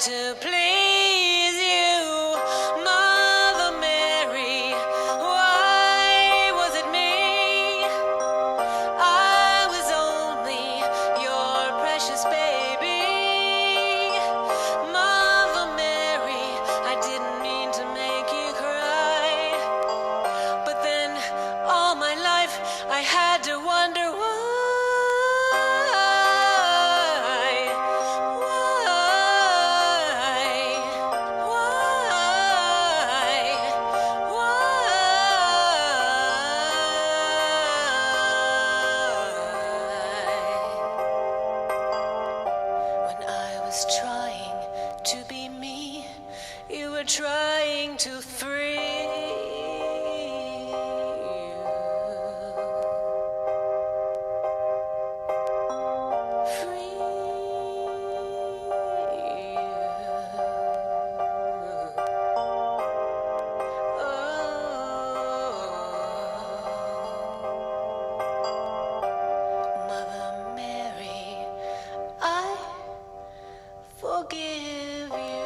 to please you, Mother Mary. Why was it me? I was only your precious baby. Mother Mary, I didn't mean to make you cry. But then all my life I had to wonder why. When I was trying to be me, you were trying to free Mother Mary, I forgive you.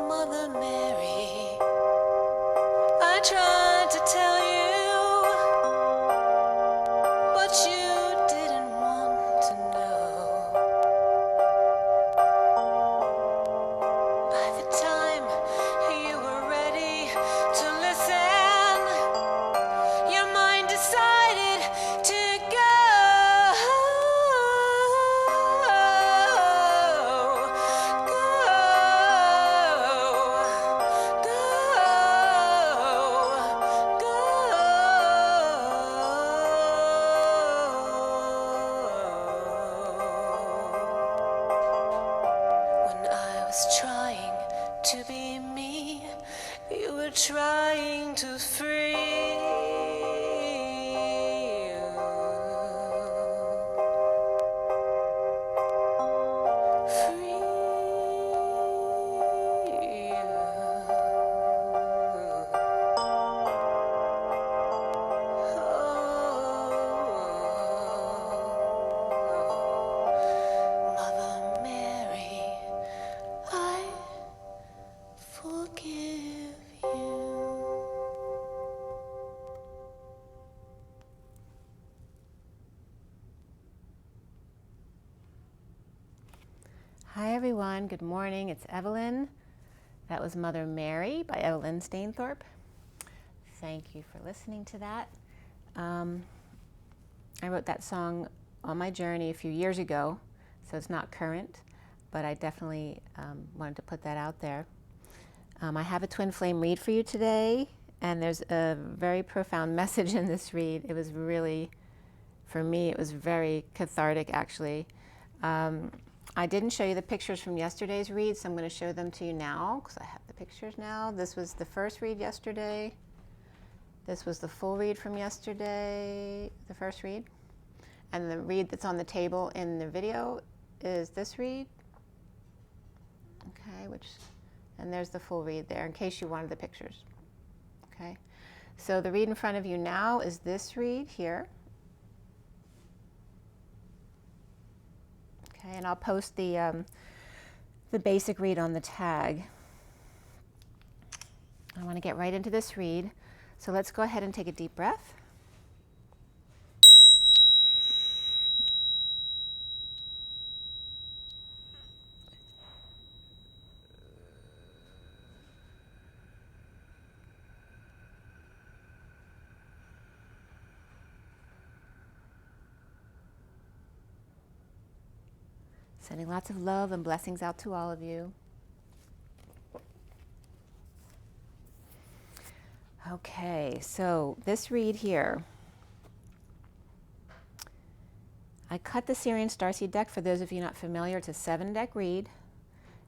Mother Mary, I tried to tell you, but you didn't want to know. By the time you were ready to listen, your mind decided to go. When I was trying to be me, you were trying to free Mother Mary, I forgive you. Hi everyone, good morning. It's Evelyn. That was Mother Mary by Evelyn Stainthorpe. Thank you for listening to that. I wrote that song on my journey a few years ago, so it's not current, but I definitely wanted to put that out there. I have a twin flame read for you today, and there's a very profound message in this read. It was really, for me, it was very cathartic actually. I didn't show you the pictures from yesterday's read, so I'm going to show them to you now because I have the pictures now. This was the first read yesterday. This was the full read from yesterday, the first read. And the read that's on the table in the video is this read. Okay, and there's the full read there in case you wanted the pictures. Okay, so the read in front of you now is this read here. Okay, and I'll post the basic read on the tag. I want to get right into this read. So let's go ahead and take a deep breath. Sending lots of love and blessings out to all of you. Okay, so this read here, I cut the SIRIAN Starseed deck. For those of you not familiar, it's a 7-deck read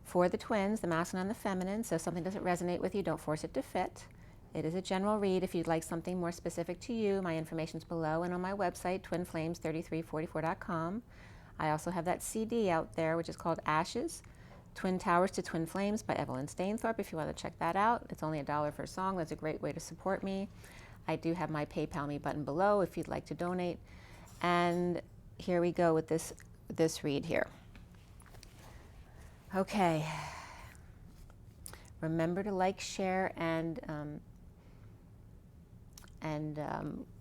for the twins, the masculine and the feminine. So if something doesn't resonate with you, don't force it to fit. It is a general read. If you'd like something more specific to you, my information's below and on my website, twinflames3344.com. I also have that CD out there, which is called Ashes, Twin Towers to Twin Flames by Evelyn Stainthorpe. If you want to check that out, it's only $1 for a song. That's a great way to support me. I do have my PayPal me button below if you'd like to donate. And here we go with this read here. Okay. Remember to like, share, and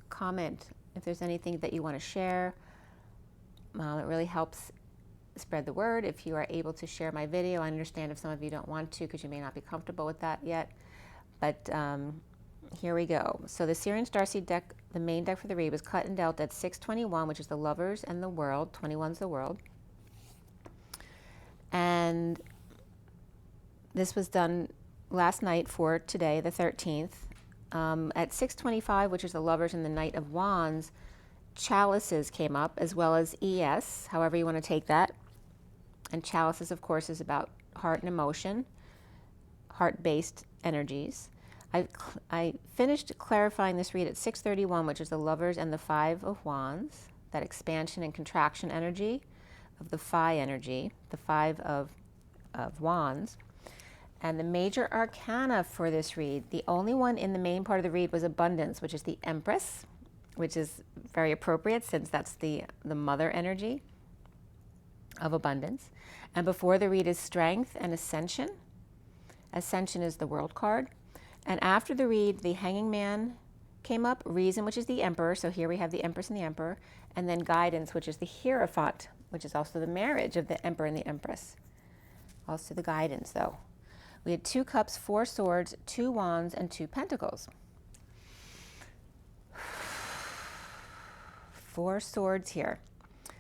comment if there's anything that you want to share. It really helps spread the word. If you are able to share my video, I understand if some of you don't want to because you may not be comfortable with that yet. But here we go. So the SIRIAN Starseed deck, the main deck for the read, was cut and dealt at 621, which is the lovers and the world. 21's the world. And this was done last night for today, the 13th. At 625, which is the lovers and the Knight of Wands, chalices came up, as well as ES, however you want to take that. And chalices, of course, is about heart and emotion, heart-based energies. I finished clarifying this read at 631, which is the lovers and the 5 of Wands, that expansion and contraction energy of the Phi energy, the 5 of Wands. And the major arcana for this read, the only one in the main part of the read was abundance, which is the Empress, which is very appropriate since that's the mother energy of abundance. And before the read is strength and ascension. Ascension is the world card. And after the read, the Hanging Man came up, reason, which is the Emperor. So here we have the Empress and the Emperor. And then guidance, which is the Hierophant, which is also the marriage of the Emperor and the Empress. Also the guidance, though. We had 2 cups, 4 swords, 2 wands, and 2 pentacles. 4 swords here.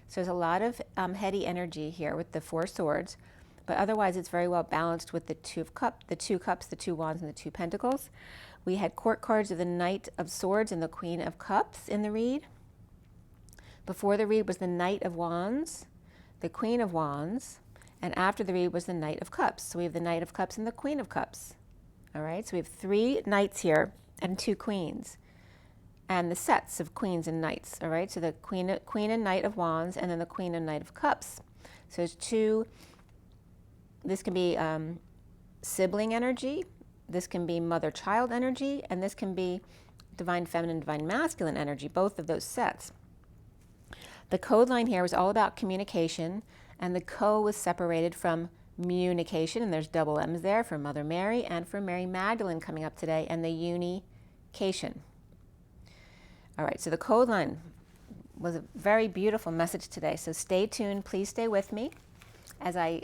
So there's a lot of heady energy here with the 4 swords, but otherwise it's very well balanced with the 2 cups, the 2 wands, and the 2 pentacles. We had court cards of the Knight of Swords and the Queen of Cups in the read. Before the read was the Knight of Wands, the Queen of Wands, and after the read was the Knight of Cups. So we have the Knight of Cups and the Queen of Cups. All right, so we have 3 knights here and 2 queens. And the sets of queens and knights, all right? So the queen and Knight of Wands, and then the Queen and Knight of Cups. So there's 2, this can be sibling energy, this can be mother-child energy, and this can be divine feminine, divine masculine energy, both of those sets. The code line here was all about communication, and the co was separated from communication, and there's double M's there for Mother Mary and for Mary Magdalene coming up today, and the unication. All right, so the code line was a very beautiful message today. So stay tuned. Please stay with me as I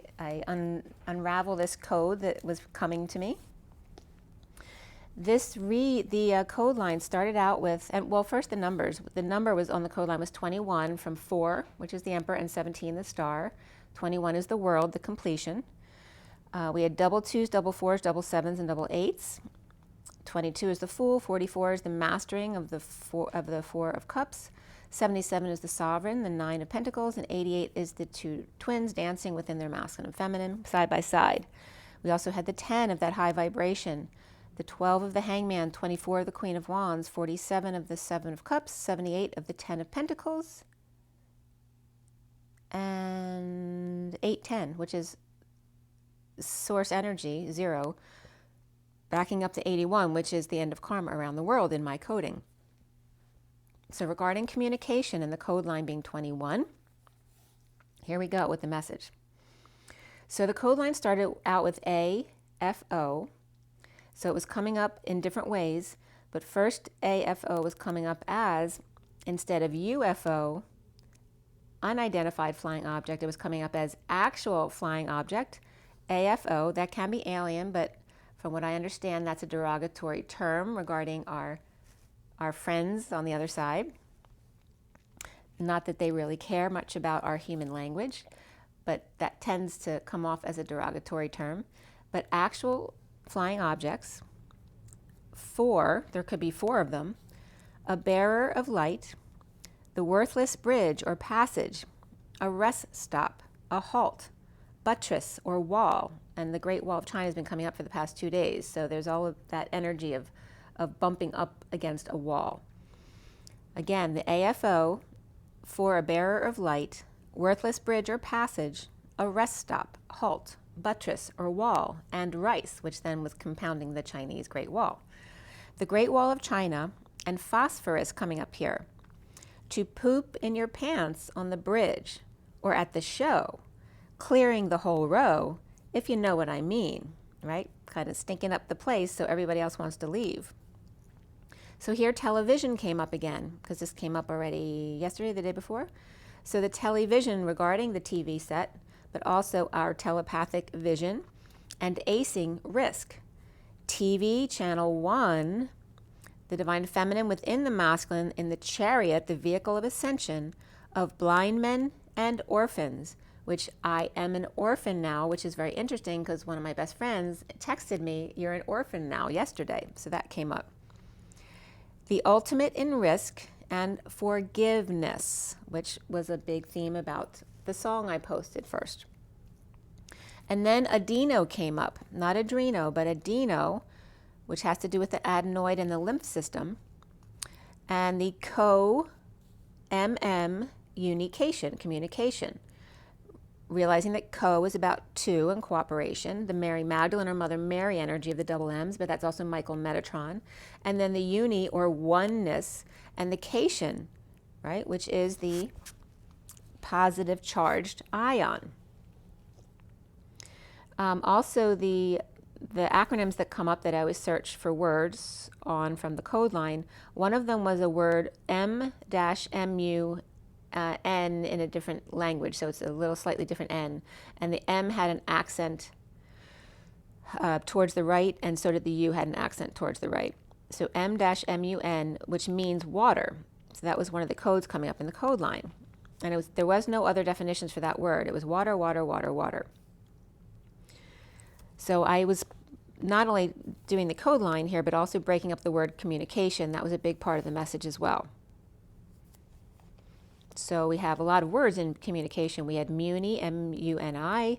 unravel this code that was coming to me. The code line started out with, first the numbers. The number was on the code line was 21 from 4, which is the Emperor, and 17, the Star. 21 is the world, the completion. We had double 2s, double 4s, double 7s, and double 8s. 22 is the Fool, 44 is the mastering of the 4 of Cups, 77 is the Sovereign, the 9 of Pentacles, and 88 is the 2 twins dancing within their masculine and feminine, side by side. We also had the 10 of that high vibration, the 12 of the Hangman, 24 of the Queen of Wands, 47 of the 7 of Cups, 78 of the 10 of Pentacles, and 810, which is source energy, 0, backing up to 81, which is the end of karma around the world in my coding. So regarding communication and the code line being 21, here we go with the message. So the code line started out with AFO. So it was coming up in different ways, but first AFO was coming up as, instead of UFO, unidentified flying object, it was coming up as actual flying object, AFO. That can be alien, but from what I understand, that's a derogatory term regarding our friends on the other side. Not that they really care much about our human language, but that tends to come off as a derogatory term. But actual flying objects, there could be 4 of them, a bearer of light, the worthless bridge or passage, a rest stop, a halt, buttress or wall. And the Great Wall of China has been coming up for the past 2 days. So there's all of that energy of bumping up against a wall. Again, the AFO for a bearer of light, worthless bridge or passage, a rest stop, halt, buttress or wall, and rice, which then was compounding the Chinese Great Wall. The Great Wall of China and phosphorus coming up here. To poop in your pants on the bridge or at the show, clearing the whole row, if you know what I mean, right? Kind of stinking up the place so everybody else wants to leave. So here television came up again, because this came up already yesterday, the day before. So the television regarding the TV set, but also our telepathic vision and acing risk. TV channel 1, the divine feminine within the masculine in the chariot, the vehicle of ascension of blind men and orphans, which I am an orphan now, which is very interesting because one of my best friends texted me, "You're an orphan now," yesterday. So that came up. The ultimate in risk and forgiveness, which was a big theme about the song I posted first. And then adeno came up, not adreno, but adeno, which has to do with the adenoid and the lymph system. And the co-MM, communication. Realizing that co is about 2 and cooperation, the Mary Magdalene or Mother Mary energy of the double M's, but that's also Michael Metatron. And then the uni or oneness and the cation, right, which is the positive charged ion. Also the acronyms that come up that I always search for words on from the code line, one of them was a word M-MU N in a different language, so it's a little slightly different N. And the M had an accent towards the right, and so did the U had an accent towards the right. So M-MUN, which means water. So that was one of the codes coming up in the code line. And there was no other definitions for that word. It was water, water, water, water. So I was not only doing the code line here, but also breaking up the word communication. That was a big part of the message as well. So we have a lot of words in communication. We had muni, M-U-N-I.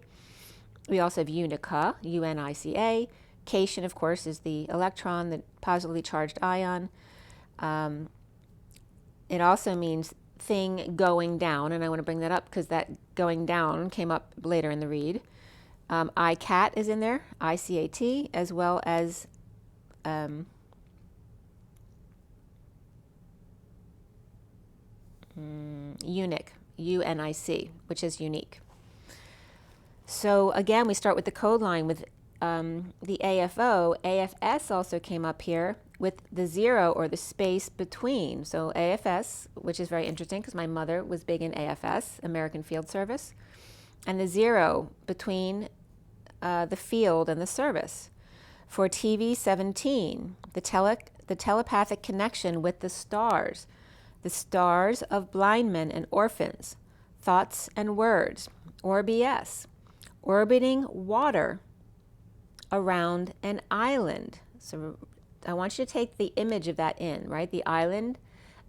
We also have unica, U-N-I-C-A. Cation, of course, is the electron, the positively charged ion. It also means thing going down, and I want to bring that up because that going down came up later in the read. ICAT is in there, I-C-A-T, as well as unic, U-N-I-C, which is unique. So again, we start with the code line with the AFO. AFS also came up here with the 0 or the space between. So AFS, which is very interesting because my mother was big in AFS, American Field Service, and the 0 between the field and the service. For TV 17, the telepathic connection with the stars of blind men and orphans, thoughts and words, or BS, orbiting water around an island. So I want you to take the image of that in, right? The island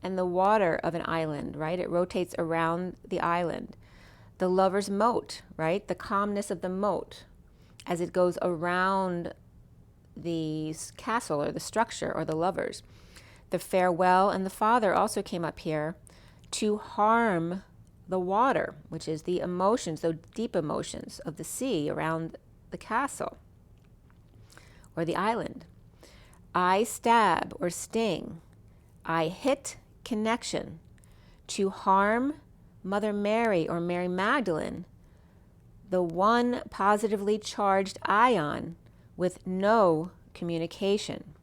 and the water of an island, right? It rotates around the island. The lover's moat, right? The calmness of the moat as it goes around the castle or the structure or the lovers. The farewell and the father also came up here to harm the water, which is the emotions, the deep emotions of the sea around the castle or the island. I stab or sting. I hit connection to harm Mother Mary or Mary Magdalene, the one positively charged ion with no communication.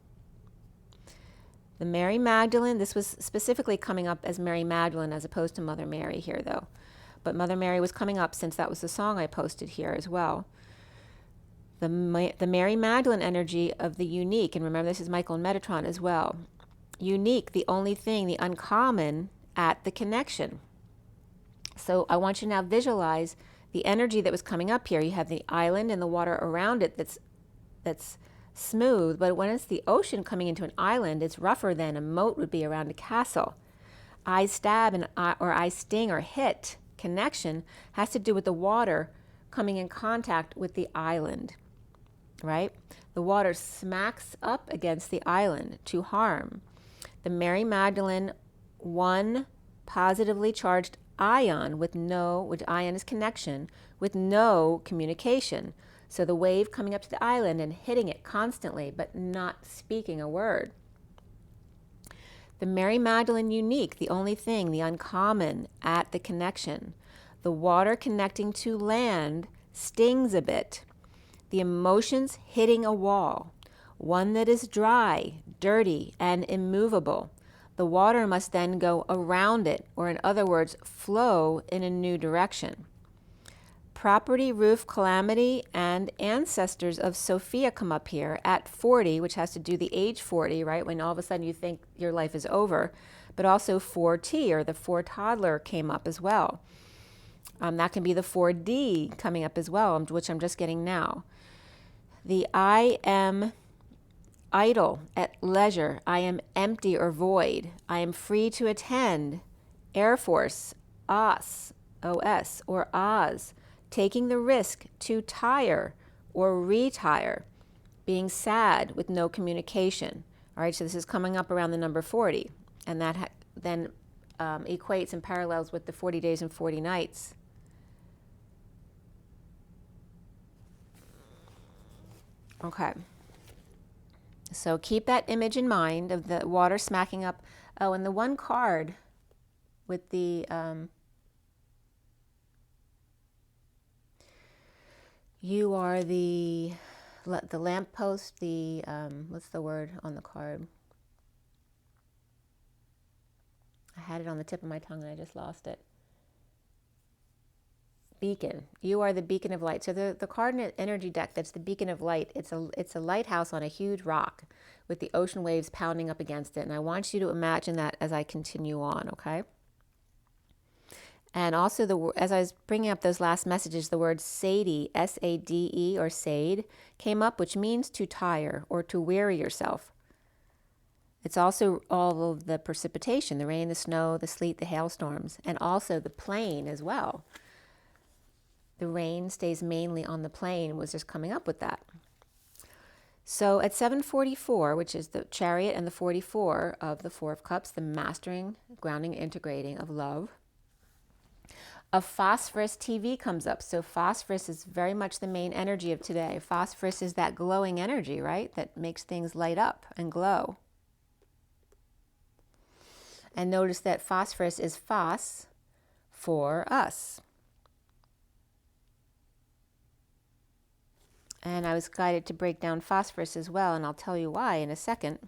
The Mary Magdalene, this was specifically coming up as Mary Magdalene as opposed to Mother Mary here though. But Mother Mary was coming up since that was the song I posted here as well. The Mary Magdalene energy of the unique, and remember this is Michael and Metatron as well. Unique, the only thing, the uncommon at the connection. So I want you to now visualize the energy that was coming up here. You have the island and the water around it that's smooth, but when it's the ocean coming into an island, it's rougher than a moat would be around a castle. I stab or I sting or hit connection has to do with the water coming in contact with the island, right? The water smacks up against the island to harm. The Mary Magdalene, one positively charged ion which ion is connection, with no communication. So the wave coming up to the island and hitting it constantly, but not speaking a word. The Mary Magdalene unique, the only thing, the uncommon at the connection. The water connecting to land stings a bit. The emotions hitting a wall, one that is dry, dirty, and immovable. The water must then go around it, or in other words, flow in a new direction. Property, roof, calamity, and ancestors of Sophia come up here at 40, which has to do the age 40, right? When all of a sudden you think your life is over. But also 4T, or the 4 toddler, came up as well. That can be the 4D coming up as well, which I'm just getting now. The I am idle, at leisure. I am empty or void. I am free to attend. Air Force, OS, OS, or Oz. Taking the risk to tire or retire. Being sad with no communication. All right, so this is coming up around the number 40. And that then equates and parallels with the 40 days and 40 nights. Okay. So keep that image in mind of the water smacking up. Oh, and the one card with the you are the lamppost, the what's the word on the card? I had it on the tip of my tongue and I just lost it. Beacon. You are the beacon of light. So the card energy deck, that's the beacon of light. It's a lighthouse on a huge rock with the ocean waves pounding up against it. And I want you to imagine that as I continue on, okay? And also, as I was bringing up those last messages, the word Sadie, S-A-D-E, or Sade, came up, which means to tire or to weary yourself. It's also all of the precipitation, the rain, the snow, the sleet, the hailstorms, and also the plain as well. The rain stays mainly on the plain, was just coming up with that. So at 744, which is the chariot and the 44 of the Four of Cups, the mastering, grounding, integrating of love, a phosphorus TV comes up. So phosphorus is very much the main energy of today. Phosphorus is that glowing energy, right? That makes things light up and glow. And notice that phosphorus is phos for us. And I was guided to break down phosphorus as well, and I'll tell you why in a second.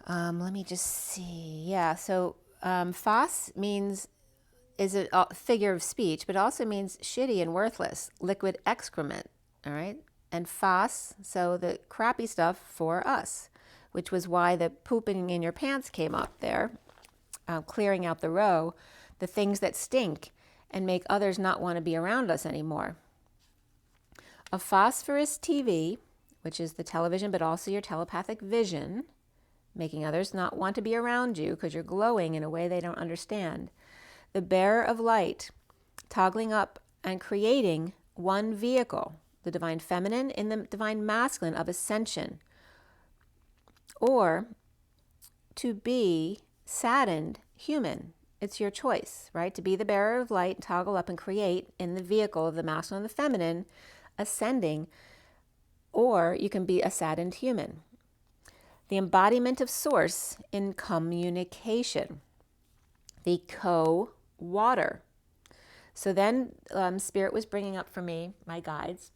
Let me just see. Yeah, so phos is a figure of speech, but also means shitty and worthless, liquid excrement, all right? And phos, so the crappy stuff for us, which was why the pooping in your pants came up there, clearing out the row, the things that stink and make others not want to be around us anymore. A phosphorus TV, which is the television, but also your telepathic vision, making others not want to be around you because you're glowing in a way they don't understand. The bearer of light, toggling up and creating one vehicle, the divine feminine in the divine masculine of ascension, or to be saddened human. It's your choice, right? To be the bearer of light, toggle up and create in the vehicle of the masculine and the feminine, ascending, or you can be a saddened human. The embodiment of source in communication. The co-water. So then Spirit was bringing up for me, my guides,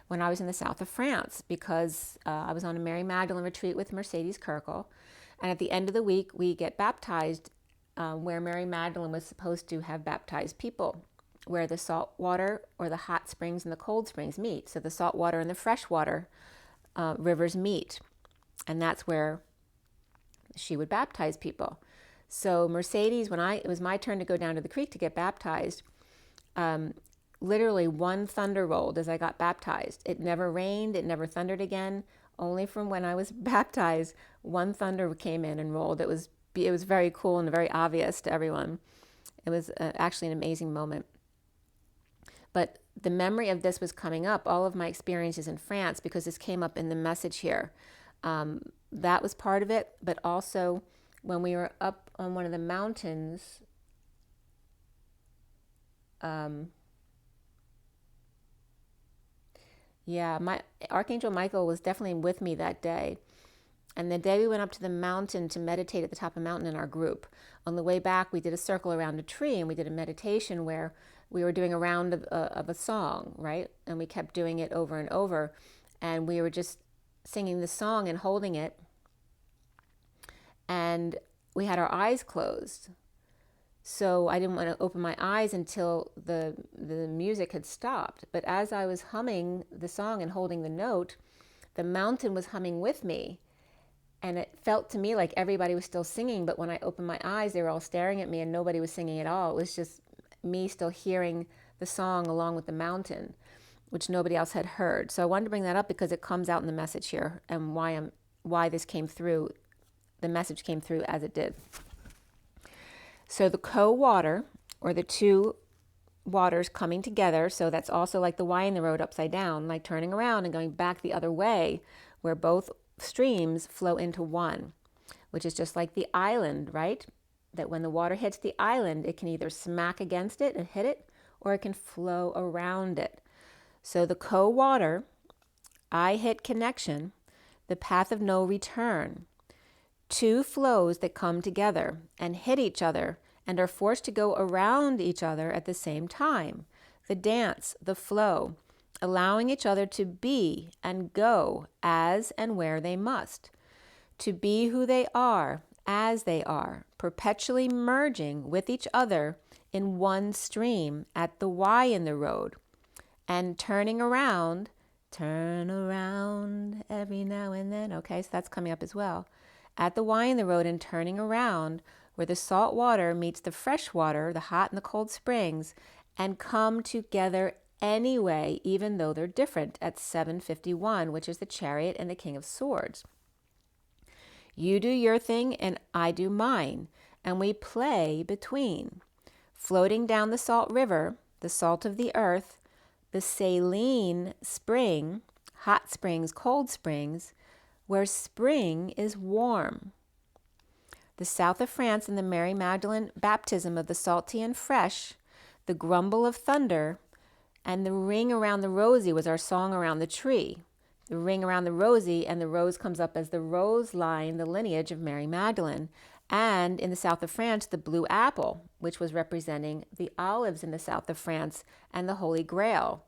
when I was in the south of France, because I was on a Mary Magdalene retreat with Mercedes Kirkle. And at the end of the week, we get baptized where Mary Magdalene was supposed to have baptized people, where the salt water or the hot springs and the cold springs meet. So the salt water and the fresh water rivers meet. And that's where she would baptize people. So Mercedes, it was my turn to go down to the creek to get baptized, literally one thunder rolled as I got baptized. It never rained. It never thundered again. Only from when I was baptized, one thunder came in and rolled. It was very cool and very obvious to everyone. It was actually an amazing moment. But the memory of this was coming up, all of my experiences in France, because this came up in the message here. That was part of it, but also when we were up on one of the mountains, my Archangel Michael was definitely with me that day. And the day we went up to the mountain to meditate at the top of the mountain in our group, on the way back, we did a circle around a tree and we did a meditation where we were doing a round of a song, right? And we kept doing it over and over. And we were just singing the song and holding it. And we had our eyes closed. So I didn't want to open my eyes until the music had stopped. But as I was humming the song and holding the note, the mountain was humming with me. And it felt to me like everybody was still singing, but when I opened my eyes, they were all staring at me and nobody was singing at all. It was just me still hearing the song along with the mountain, which nobody else had heard. So I wanted to bring that up because it comes out in the message here and why this came through, the message came through as it did. So the co-water, or the two waters coming together, so that's also like the Y in the road upside down, like turning around and going back the other way, where both streams flow into one, which is just like the island, right? That when the water hits the island, it can either smack against it and hit it, or it can flow around it. So the co-water, I hit connection, the path of no return. Two flows that come together and hit each other and are forced to go around each other at the same time. The dance, the flow, allowing each other to be and go as and where they must, to be who they are as they are, perpetually merging with each other in one stream at the Y in the road, and turn around every now and then. Okay, so that's coming up as well. At the Y in the road and turning around, where the salt water meets the fresh water, the hot and the cold springs, and come together anyway, even though they're different, at 751, which is the Chariot and the King of Swords. You do your thing and I do mine, and we play between, floating down the salt river, the salt of the earth, the saline spring, hot springs, cold springs, where spring is warm. The south of France and the Mary Magdalene baptism of the salty and fresh, the grumble of thunder, and the ring around the rosy was our song around the tree. The ring around the rosy, and the rose comes up as the rose line, the lineage of Mary Magdalene. And in the south of France, the blue apple, which was representing the olives in the south of France, and the Holy Grail,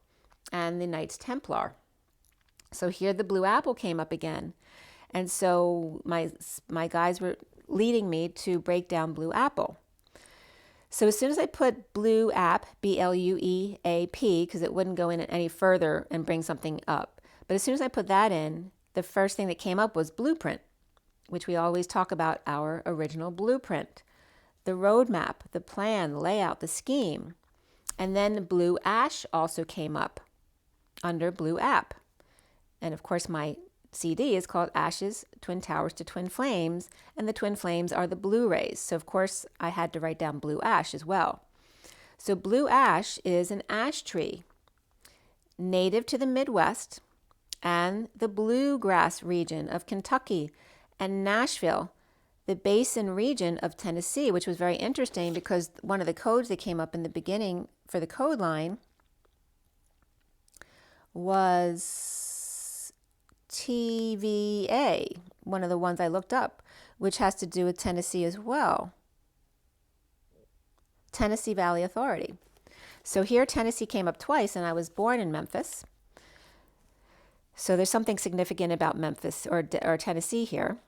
and the Knights Templar. So here the blue apple came up again. And so my guys were leading me to break down blue apple. So as soon as I put blue app, B-L-U-E-A-P, because it wouldn't go in any further and bring something up. But as soon as I put that in, the first thing that came up was blueprint, which we always talk about, our original blueprint. The roadmap, the plan, the layout, the scheme. And then blue ash also came up under blue app. And of course my CD is called Ashes, Twin Towers to Twin Flames, and the twin flames are the blue rays. So of course I had to write down blue ash as well. So blue ash is an ash tree, native to the Midwest and the bluegrass region of Kentucky and Nashville, the basin region of Tennessee, which was very interesting because one of the codes that came up in the beginning for the code line was TVA, one of the ones I looked up, which has to do with Tennessee as well. Tennessee Valley Authority. So here Tennessee came up twice, and I was born in Memphis. So there's something significant about Memphis or Tennessee here.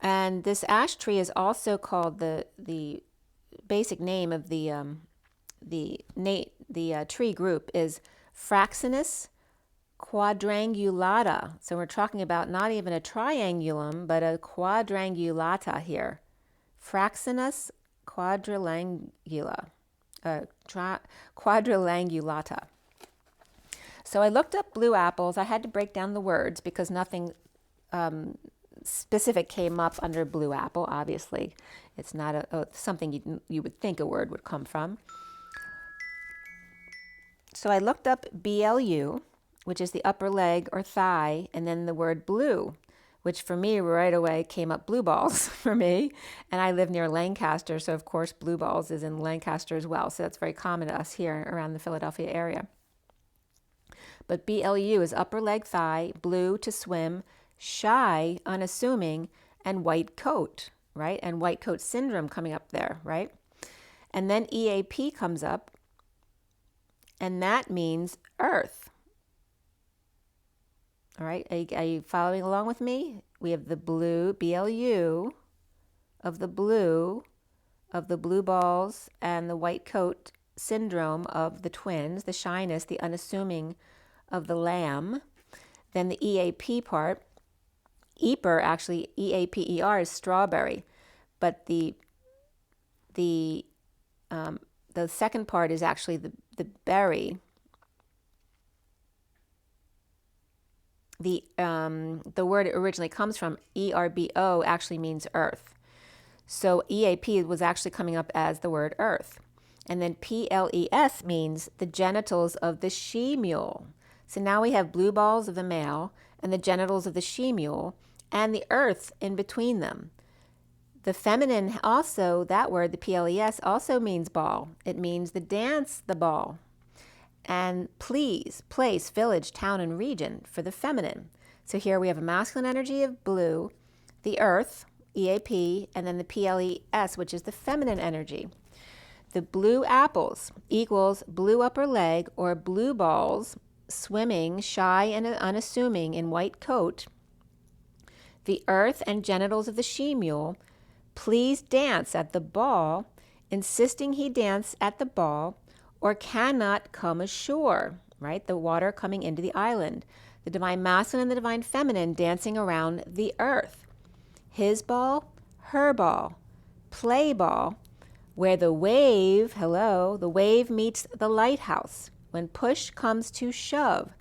And this ash tree is also called the basic name of the tree group is Fraxinus quadrangulata. So we're talking about not even a triangulum, but a quadrangulata here. Fraxinus quadrangula. quadrilangulata. So I looked up blue apples. I had to break down the words because nothing specific came up under blue apple, obviously. It's not something you would think a word would come from. So I looked up BLU, which is the upper leg or thigh, and then the word blue, which for me right away came up blue balls for me. And I live near Lancaster, so of course blue balls is in Lancaster as well. So that's very common to us here around the Philadelphia area. But BLU is upper leg thigh, blue to swim, shy, unassuming, and white coat, right? And white coat syndrome coming up there, right? And then EAP comes up, and that means earth. All right, are you following along with me? We have the blue, BLU, of the blue balls, and the white coat syndrome of the twins, the shyness, the unassuming of the lamb. Then the EAP part, EAPER, actually EAPER is strawberry, but the second part is actually the berry. The word it originally comes from, ERBO, actually means earth. So EAP was actually coming up as the word earth. And then PLES means the genitals of the she-mule. So now we have blue balls of the male and the genitals of the she-mule and the earth in between them. The feminine also, that word, the PLES, also means ball. It means the dance, the ball. And please, place, village, town, and region for the feminine. So here we have a masculine energy of blue, the earth, EAP, and then the PLES, which is the feminine energy. The blue apples equals blue upper leg or blue balls, swimming, shy and unassuming in white coat. The earth and genitals of the she-mule, please dance at the ball, insisting he dance at the ball, or cannot come ashore, right? The water coming into the island. The divine masculine and the divine feminine dancing around the earth. His ball, her ball, play ball, where the wave, the wave meets the lighthouse. When push comes to shove,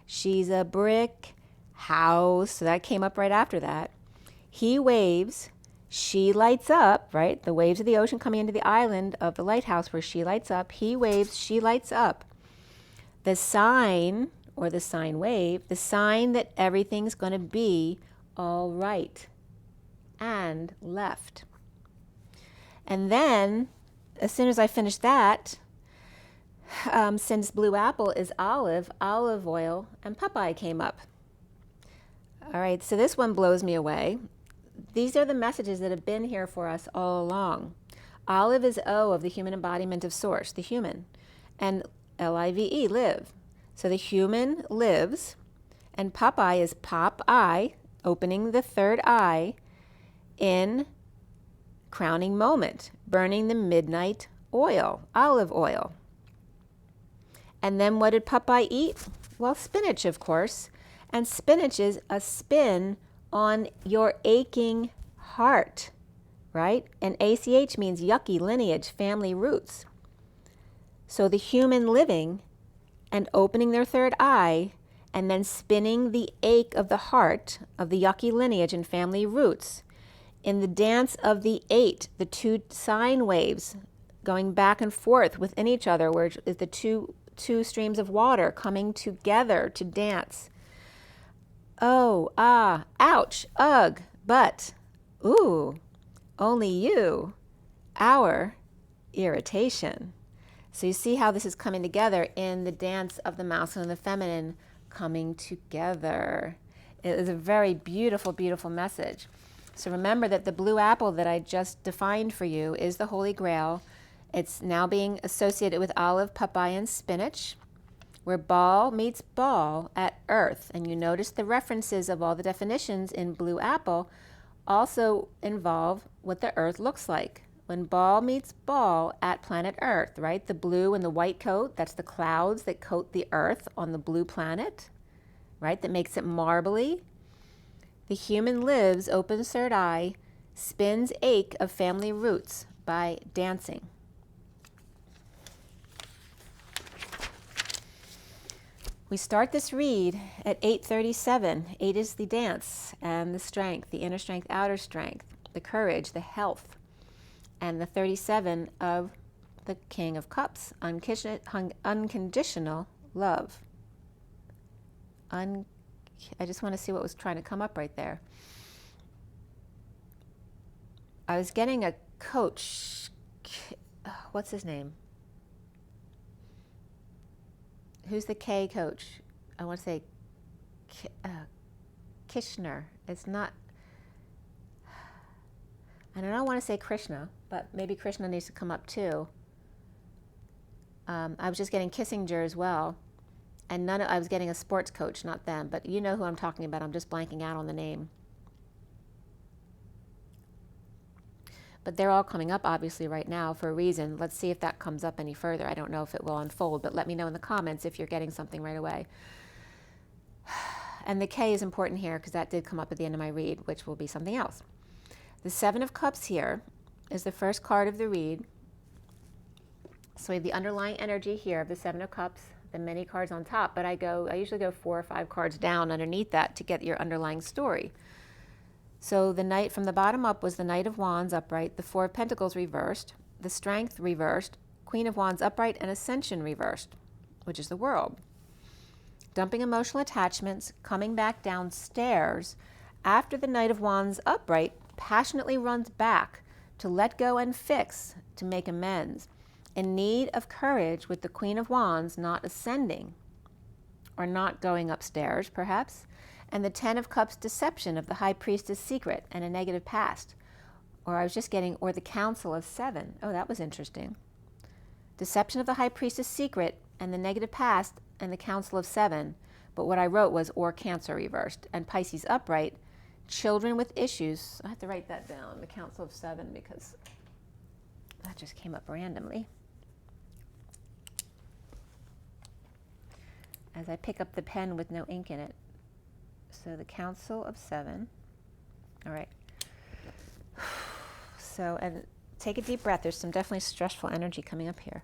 she's a brick house. So that came up right after that. He waves, she lights up, right? The waves of the ocean coming into the island of the lighthouse where she lights up. He waves, she lights up. The sign, or the sine wave, the sign that everything's going to be all right. And left. And then, as soon as I finished that, since blue apple is olive oil, and Popeye came up. All right, so this one blows me away. These are the messages that have been here for us all along. Olive is O of the human embodiment of source, the human, and LIVE, live. So the human lives, and Popeye is pop-eye, opening the third eye in crowning moment, burning the midnight oil, olive oil. And then what did Popeye eat? Well, spinach, of course. And spinach is a spin on your aching heart, right? And ACH means yucky lineage, family roots. So the human living and opening their third eye and then spinning the ache of the heart of the yucky lineage and family roots in the dance of the eight, the two sine waves going back and forth within each other, where is the two streams of water coming together to dance. Oh, ah, ouch, ugh, but, ooh, only you, our irritation. So you see how this is coming together in the dance of the masculine and the feminine coming together. It is a very beautiful, beautiful message. So remember that the blue apple that I just defined for you is the Holy Grail. It's now being associated with olive, papaya, and spinach, where ball meets ball at earth. And you notice the references of all the definitions in blue apple also involve what the earth looks like. When ball meets ball at planet Earth, right? The blue and the white coat, that's the clouds that coat the earth on the blue planet, right? That makes it marbly. The human lives, opens third eye, spins ache of family roots by dancing. We start this read at 8:37. 8 is the dance and the strength, the inner strength, outer strength, the courage, the health, and the 37 of the King of Cups, unconditional love. I just want to see what was trying to come up right there. I was getting a coach. What's his name? Who's the K coach? I want to say Kishner. It's not. I don't want to say Krishna, but maybe Krishna needs to come up too. I was just getting Kissinger as well. And I was getting a sports coach, not them, but you know who I'm talking about. I'm just blanking out on the name. But they're all coming up, obviously, right now for a reason. Let's see if that comes up any further. I don't know if it will unfold, but let me know in the comments if you're getting something right away. And the K is important here because that did come up at the end of my read, which will be something else. The Seven of Cups here is the first card of the read. So we have the underlying energy here of the Seven of Cups, the many cards on top, but I usually go 4 or 5 cards down underneath that to get your underlying story. So the Knight from the bottom up was the Knight of Wands upright, the Four of Pentacles reversed, the Strength reversed, Queen of Wands upright, and Ascension reversed, which is the World. Dumping emotional attachments, coming back downstairs after the Knight of Wands upright passionately runs back to let go and fix, to make amends, in need of courage with the Queen of Wands not ascending or not going upstairs, perhaps, and the Ten of Cups deception of the High Priestess secret and a negative past. Or I was just getting, or the Council of 7. Oh, that was interesting. Deception of the High Priestess secret and the negative past and the Council of 7. But what I wrote was, or Cancer reversed, and Pisces upright, children with issues. I have to write that down, the Council of 7, because that just came up randomly. As I pick up the pen with no ink in it. So the Council of 7. All right. So, and take a deep breath. There's some definitely stressful energy coming up here.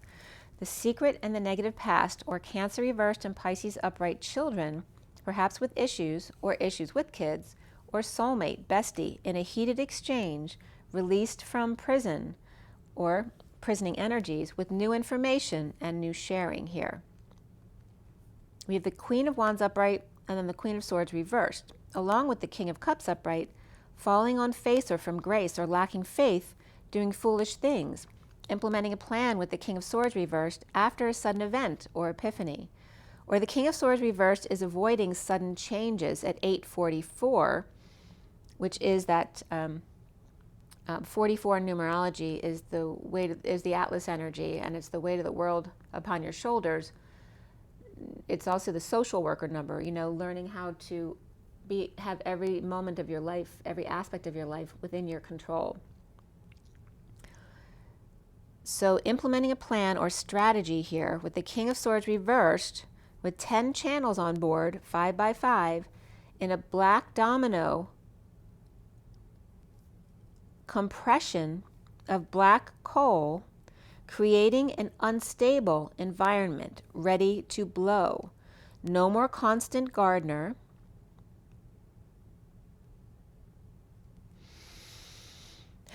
The secret and the negative past, or Cancer reversed and Pisces upright, children, perhaps with issues or issues with kids, or soulmate, bestie, in a heated exchange, released from prison or prisoning energies with new information and new sharing here. We have the Queen of Wands upright and then the Queen of Swords reversed, along with the King of Cups upright, falling on face or from grace or lacking faith, doing foolish things, implementing a plan with the King of Swords reversed after a sudden event or epiphany. Or the King of Swords reversed is avoiding sudden changes at 8:44, which is that 44 in numerology is the weight is the Atlas energy, and it's the weight of the world upon your shoulders. It's also the social worker number, learning how to have every moment of your life, every aspect of your life within your control. So implementing a plan or strategy here with the King of Swords reversed with 10 channels on board, 5 by 5, in a black domino compression of black coal, creating an unstable environment ready to blow. No more constant gardener.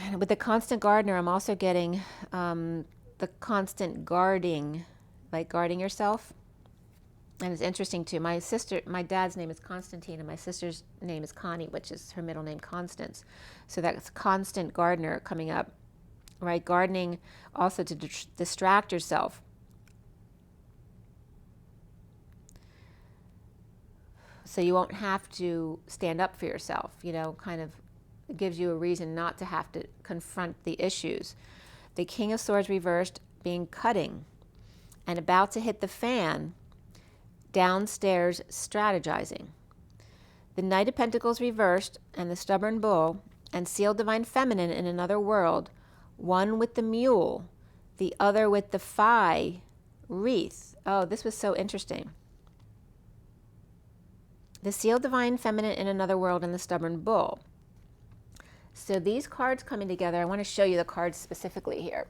And with the constant gardener, I'm also getting the constant guarding, like guarding yourself. And it's interesting too. My dad's name is Constantine, and my sister's name is Connie, which is her middle name, Constance. So that's constant gardener coming up. Right, gardening also to distract yourself. So you won't have to stand up for yourself, kind of gives you a reason not to have to confront the issues. The King of Swords reversed being cutting and about to hit the fan, downstairs strategizing. The Knight of Pentacles reversed and the stubborn bull and sealed divine feminine in another world, one with the mule, the other with the phi wreath. Oh, this was so interesting. The sealed divine feminine in another world and the stubborn bull. So these cards coming together, I want to show you the cards specifically here.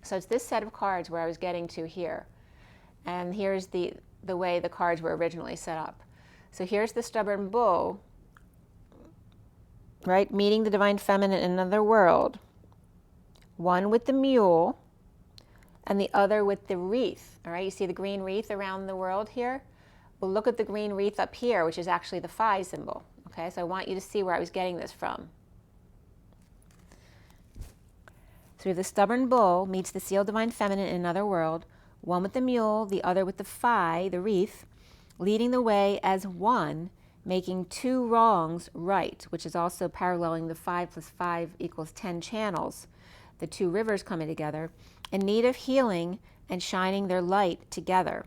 So it's this set of cards where I was getting to here. And here's the way the cards were originally set up. So here's the stubborn bull, right, meeting the divine feminine in another world. One with the mule and the other with the wreath. All right, you see the green wreath around the world here? Well, look at the green wreath up here, which is actually the phi symbol. Okay, so I want you to see where I was getting this from. So the stubborn bull meets the sealed divine feminine in another world, one with the mule, the other with the phi, the wreath, leading the way as one, making two wrongs right, which is also paralleling the 5 + 5 = 10 channels, the two rivers coming together, in need of healing and shining their light together.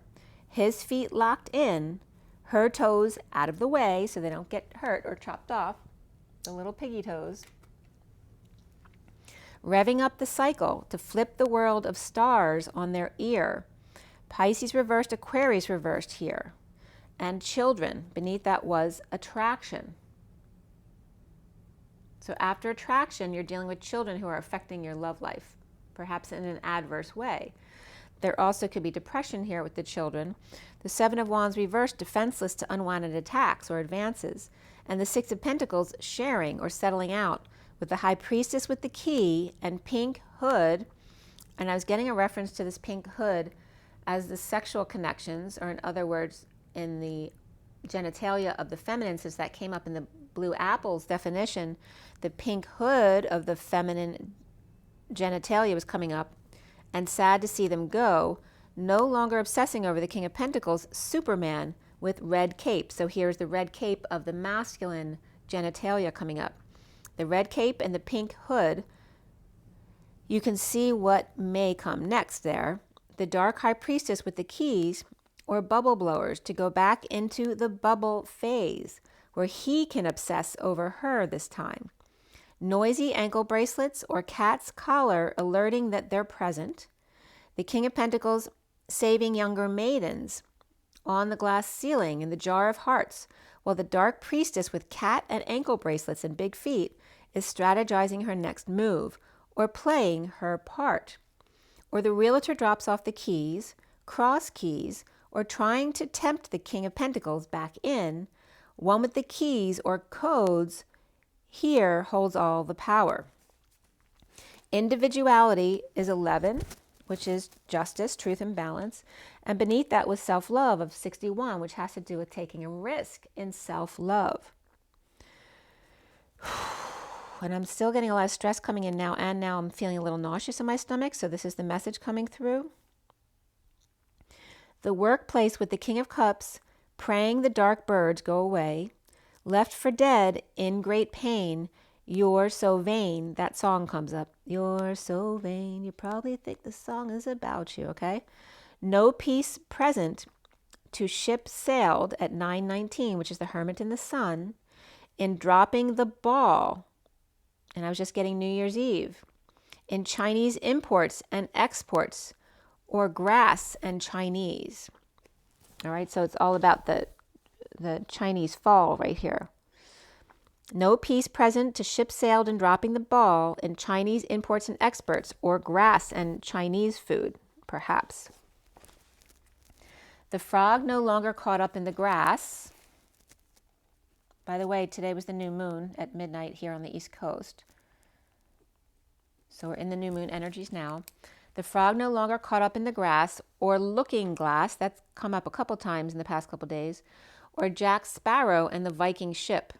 His feet locked in, her toes out of the way so they don't get hurt or chopped off, the little piggy toes. Revving up the cycle to flip the world of stars on their ear. Pisces reversed, Aquarius reversed here. And children, beneath that was attraction. So after attraction, you're dealing with children who are affecting your love life, perhaps in an adverse way. There also could be depression here with the children. The 7 of Wands reversed, defenseless to unwanted attacks or advances. And the 6 of Pentacles, sharing or settling out, with the High Priestess with the key and pink hood. And I was getting a reference to this pink hood as the sexual connections, or in other words, in the genitalia of the feminine, since that came up in the Blue Apple's definition. The pink hood of the feminine genitalia was coming up, and sad to see them go, no longer obsessing over the King of Pentacles, Superman with red cape. So here's the red cape of the masculine genitalia coming up. The red cape and the pink hood. You can see what may come next there. The dark High Priestess with the keys, or bubble blowers, to go back into the bubble phase, where he can obsess over her this time. Noisy ankle bracelets or cat's collar alerting that they're present. The King of Pentacles saving younger maidens on the glass ceiling in the jar of hearts, while the dark priestess with cat and ankle bracelets and big feet is strategizing her next move or playing her part. Or the realtor drops off the keys, cross keys, or trying to tempt the King of Pentacles back in. One with the keys or codes here holds all the power. Individuality is 11, which is justice, truth, and balance. And beneath that was self-love of 61, which has to do with taking a risk in self-love. And I'm still getting a lot of stress coming in now, and now I'm feeling a little nauseous in my stomach, so this is the message coming through. The workplace with the King of Cups, praying the dark birds go away. Left for dead in great pain, you're so vain. That song comes up. You're so vain. You probably think the song is about you, okay? No peace present to ship sailed at 9:19, which is the Hermit in the Sun, in dropping the ball. And I was just getting New Year's Eve. In Chinese imports and exports, or grass and Chinese. All right, so it's all about the Chinese fall right here. No peace present to ship sailed and dropping the ball in Chinese imports and exports, or grass and Chinese food, perhaps. The frog no longer caught up in the grass. By the way, today was the new moon at midnight here on the East Coast. So we're in the new moon energies now. The frog no longer caught up in the grass, or looking glass, that's come up a couple times in the past couple days, or Jack Sparrow and the Viking ship.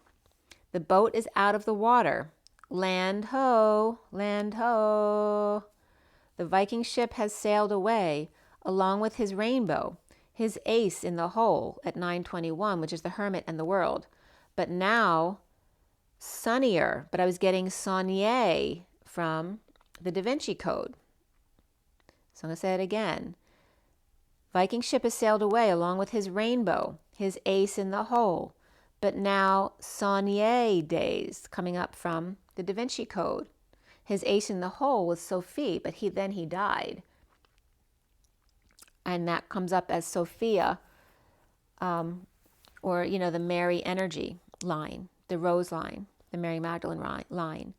The boat is out of the water. Land ho, land ho. The Viking ship has sailed away, along with his rainbow, his ace in the hole at 9:21, which is the Hermit and the World. But now, sunnier, but I was getting Saunier from the Da Vinci Code. So I'm going to say it again. Viking ship has sailed away along with his rainbow, his ace in the hole. But now Saunier days coming up from the Da Vinci Code. His ace in the hole was Sophie, but he died. And that comes up as Sophia, or, the Mary energy line, the Rose line, the Mary Magdalene line.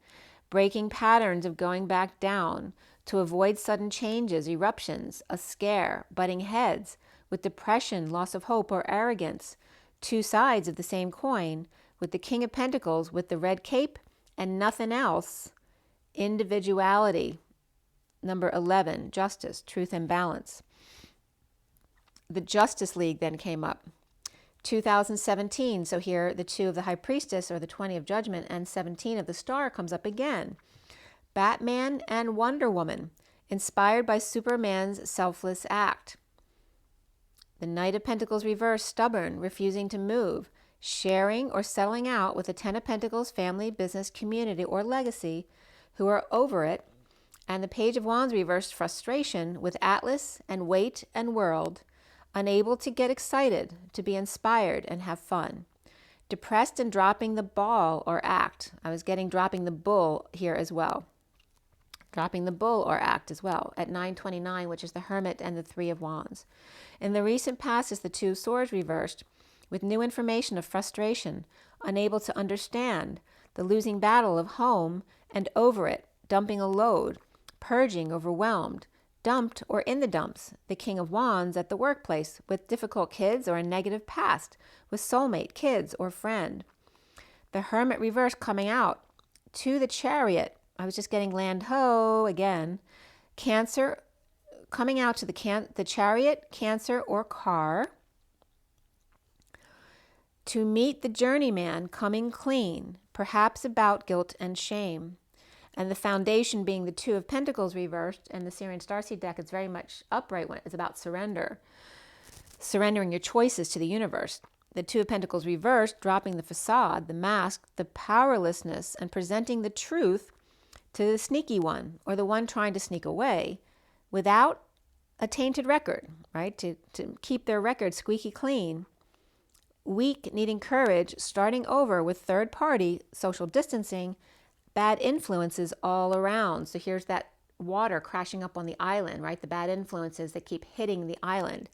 Breaking patterns of going back down to avoid sudden changes, eruptions, a scare, butting heads, with depression, loss of hope, or arrogance. Two sides of the same coin, with the King of Pentacles with the red cape and nothing else. Individuality. Number 11, justice, truth, and balance. The Justice League then came up. 2017, so here the 2 of the High Priestess, or the 20 of Judgment, and 17 of the Star comes up again. Batman and Wonder Woman, inspired by Superman's selfless act. The Knight of Pentacles reversed, stubborn, refusing to move, sharing or settling out with the 10 of Pentacles family, business, community, or legacy, who are over it. And the Page of Wands reversed, frustration with Atlas and Weight and World, unable to get excited, to be inspired and have fun. Depressed and dropping the ball or act. I was getting dropping the bull here as well. Dropping the bull or act as well at 929, which is the Hermit and the 3 of Wands. In the recent past is the 2 of Swords reversed, with new information of frustration, unable to understand, the losing battle of home and over it, dumping a load, purging, overwhelmed, dumped or in the dumps, the King of Wands at the workplace with difficult kids or a negative past, with soulmate, kids, or friend. The Hermit reverse coming out to the Chariot. I was just getting land ho again. Cancer coming out to the Chariot, Cancer, or car. To meet the journeyman coming clean, perhaps about guilt and shame. And the foundation being the 2 of Pentacles reversed, and the SIRIAN Starseed deck is very much upright when it's about surrender. Surrendering your choices to the universe. The 2 of Pentacles reversed, dropping the facade, the mask, the powerlessness, and presenting the truth to the sneaky one, or the one trying to sneak away, without a tainted record, right? To keep their record squeaky clean. Weak, needing courage, starting over with third party, social distancing, bad influences all around. So here's that water crashing up on the island, right? The bad influences that keep hitting the island.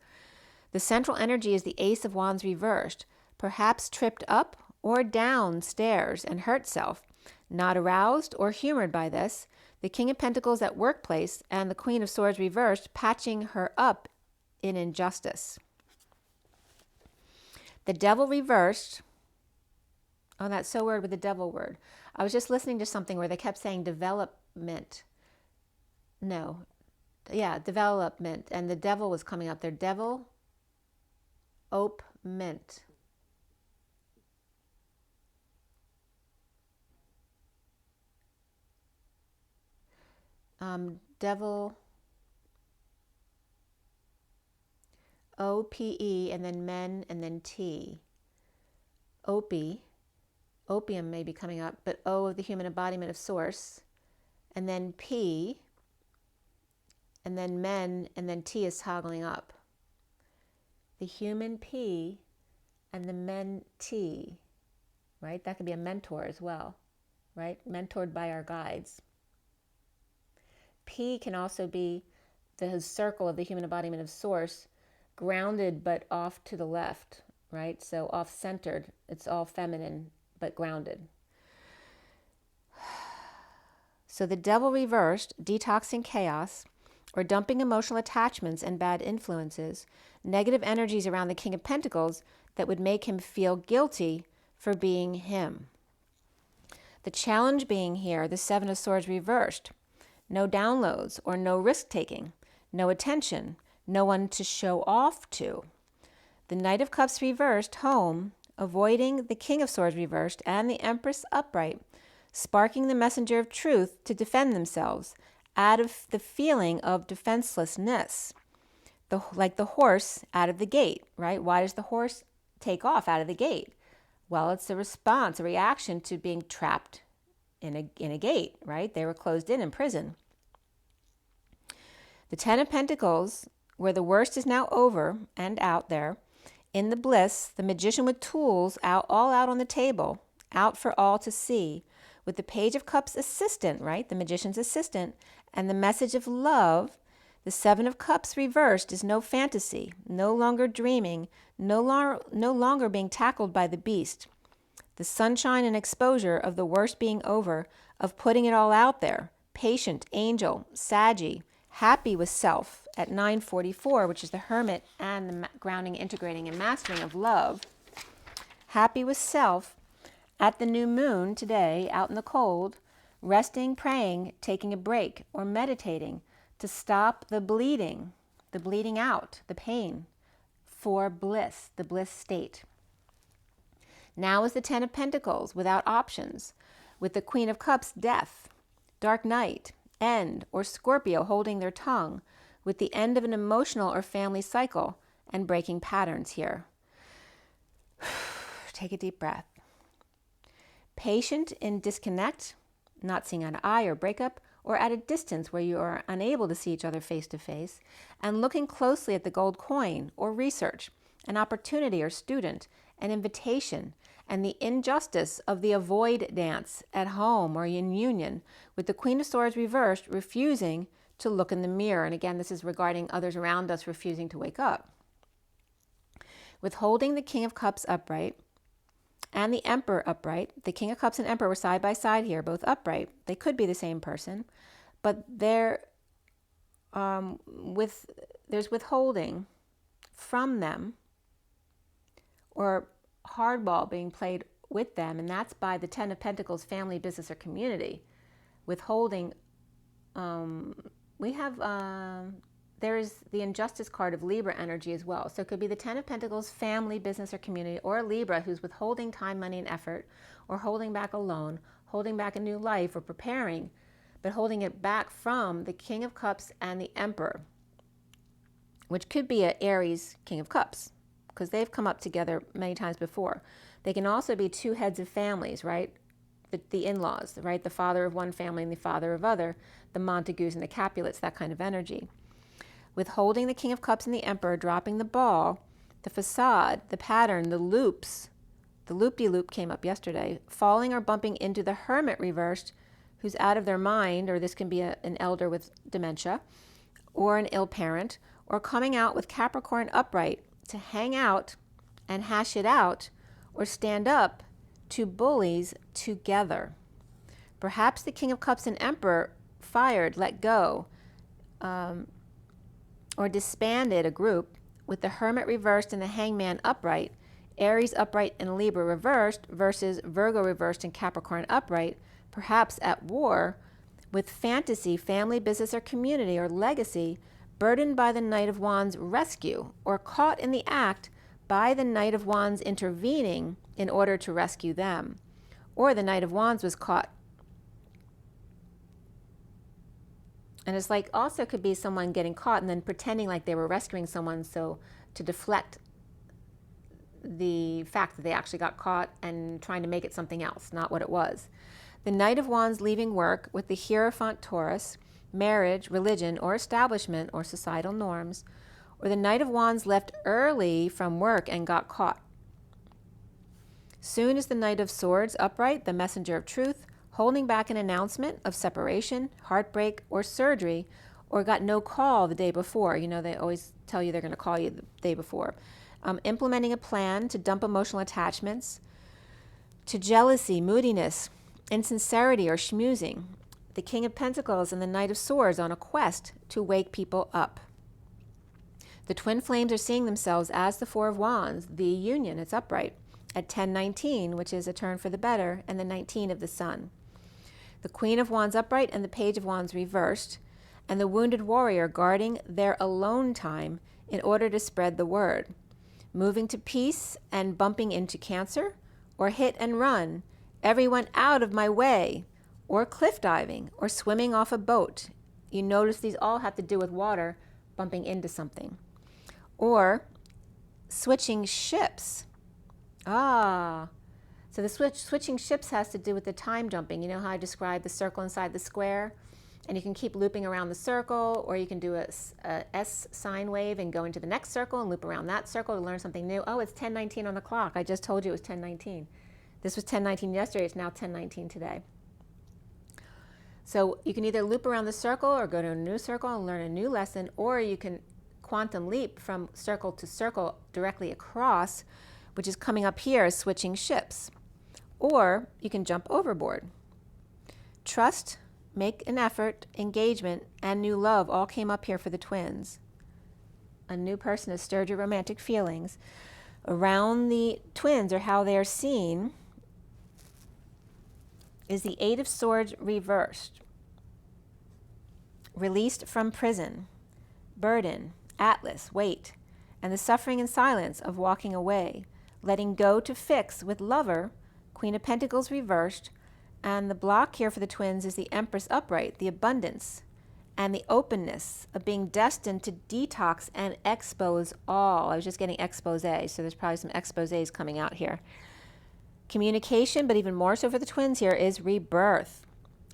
The central energy is the Ace of Wands reversed, perhaps tripped up or down stairs and hurt self, not aroused or humored by this. The King of Pentacles at workplace and the Queen of Swords reversed, patching her up in injustice. The Devil reversed. Oh, that's so weird with the devil word. I was just listening to something where they kept saying development. No. Yeah, development. And the devil was coming up there. Devil, ope, mint. Devil, O-P-E, and then men, and then T. Opie. Opium may be coming up, but O of the human embodiment of source, and then P, and then men, and then T is toggling up. The human P and the men T, right? That could be a mentor as well, right? Mentored by our guides. P can also be the circle of the human embodiment of source, grounded but off to the left, right? So off-centered. It's all feminine but grounded. So the Devil reversed, detoxing chaos, or dumping emotional attachments and bad influences, negative energies around the King of Pentacles that would make him feel guilty for being him. The challenge being here, the 7 of Swords reversed. No downloads or no risk-taking, no attention, no one to show off to. The Knight of Cups reversed, home, avoiding the King of Swords reversed and the Empress upright, sparking the messenger of truth to defend themselves out of the feeling of defenselessness. Like the horse out of the gate, right? Why does the horse take off out of the gate? Well, it's a response, a reaction to being trapped in a gate, right? They were closed in prison. The 10 of Pentacles, where the worst is now over and out there, in the bliss, the magician with tools all out on the table, out for all to see, with the Page of Cups assistant, right? The magician's assistant, and the message of love. The 7 of Cups reversed is no fantasy, no longer dreaming, no longer being tackled by the beast. The sunshine and exposure of the worst being over, of putting it all out there, patient, angel, saggy, happy with self at 9:44, which is the Hermit and the grounding, integrating, and mastering of love. Happy with self at the new moon today, out in the cold, resting, praying, taking a break, or meditating to stop the bleeding out, the pain, for bliss, the bliss state. Now is the Ten of Pentacles without options, with the Queen of Cups, death, dark night, end, or Scorpio holding their tongue, with the end of an emotional or family cycle and breaking patterns here. Take a deep breath. Patient in disconnect, not seeing eye to eye or breakup, or at a distance where you are unable to see each other face to face, and looking closely at the gold coin or research, an opportunity or student, an invitation, and the injustice of the avoid dance at home or in union, with the Queen of Swords reversed, refusing to look in the mirror. And again, this is regarding others around us refusing to wake up. Withholding the King of Cups upright and the Emperor upright. The King of Cups and Emperor were side by side here, both upright. They could be the same person, but there's withholding from them, or hardball being played with them, and that's by the Ten of Pentacles, family, business, or community. Withholding, there's the injustice card of Libra energy as well. So it could be the Ten of Pentacles, family, business, or community, or Libra who's withholding time, money, and effort, or holding back a loan, holding back a new life, or preparing, but holding it back from the King of Cups and the Emperor, which could be an Aries King of Cups, because they've come up together many times before. They can also be two heads of families, right? The in-laws, right? The father of one family and the father of other, the Montagues and the Capulets, that kind of energy. Withholding the King of Cups and the Emperor, dropping the ball, the facade, the pattern, the loops, the loop-de-loop came up yesterday, falling or bumping into the Hermit reversed, who's out of their mind, or this can be an elder with dementia, or an ill parent, or coming out with Capricorn upright to hang out and hash it out, or stand up to bullies together. Perhaps the King of Cups and Emperor fired, let go, or disbanded a group, with the Hermit reversed and the Hangman upright, Aries upright and Libra reversed versus Virgo reversed and Capricorn upright, perhaps at war with fantasy, family, business, or community, or legacy, burdened by the Knight of Wands rescue, or caught in the act by the Knight of Wands intervening in order to rescue them. Or the Knight of Wands was caught. And it's like, also could be someone getting caught and then pretending like they were rescuing someone, so to deflect the fact that they actually got caught and trying to make it something else, not what it was. The Knight of Wands leaving work with the Hierophant Taurus, marriage, religion, or establishment, or societal norms, or the Knight of Wands left early from work and got caught. Soon is the Knight of Swords upright, the messenger of truth, holding back an announcement of separation, heartbreak, or surgery, or got no call the day before. You know, they always tell you they're going to call you the day before. Implementing a plan to dump emotional attachments, to jealousy, moodiness, insincerity, or schmoozing. The King of Pentacles and the Knight of Swords on a quest to wake people up. The twin flames are seeing themselves as the Four of Wands, the union, it's upright, at 10:19, which is a turn for the better, and the 19 of the Sun. The Queen of Wands upright and the Page of Wands reversed, and the wounded warrior guarding their alone time in order to spread the word. Moving to peace and bumping into Cancer, or hit and run, everyone out of my way, or cliff diving, or swimming off a boat. You notice these all have to do with water bumping into something. Or switching ships. So the switching ships has to do with the time jumping. You know how I described the circle inside the square? And you can keep looping around the circle, or you can do a S sine wave and go into the next circle and loop around that circle to learn something new. Oh, it's 10:19 on the clock. I just told you it was 10:19. This was 10:19 yesterday. It's now 10:19 today. So you can either loop around the circle or go to a new circle and learn a new lesson, or you can quantum leap from circle to circle directly across, which is coming up here as switching ships. Or you can jump overboard. Trust, make an effort, engagement, and new love all came up here for the twins. a new person has stirred your romantic feelings. Around the twins, or how they are seen, is the Eight of Swords reversed. Released from prison, burden, Atlas, weight, and the suffering and silence of walking away, letting go to fix with Lover, Queen of Pentacles reversed, and the block here for the twins is the Empress upright, the abundance, and the openness of being destined to detox and expose all. I was just getting expose, so there's probably some exposés coming out here. Communication, but even more so for the twins here, is rebirth.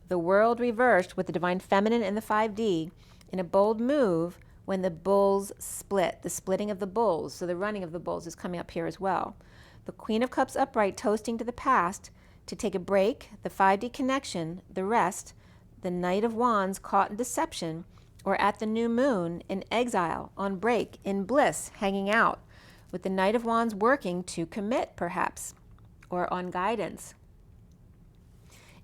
The world reversed with the Divine Feminine and the 5D in a bold move when the bulls split, the splitting of the bulls. So the running of the bulls is coming up here as well. The Queen of Cups upright, toasting to the past, to take a break, the 5D connection, the rest, the Knight of Wands caught in deception, or at the new moon, in exile, on break, in bliss, hanging out, with the Knight of Wands working to commit, perhaps, or on guidance.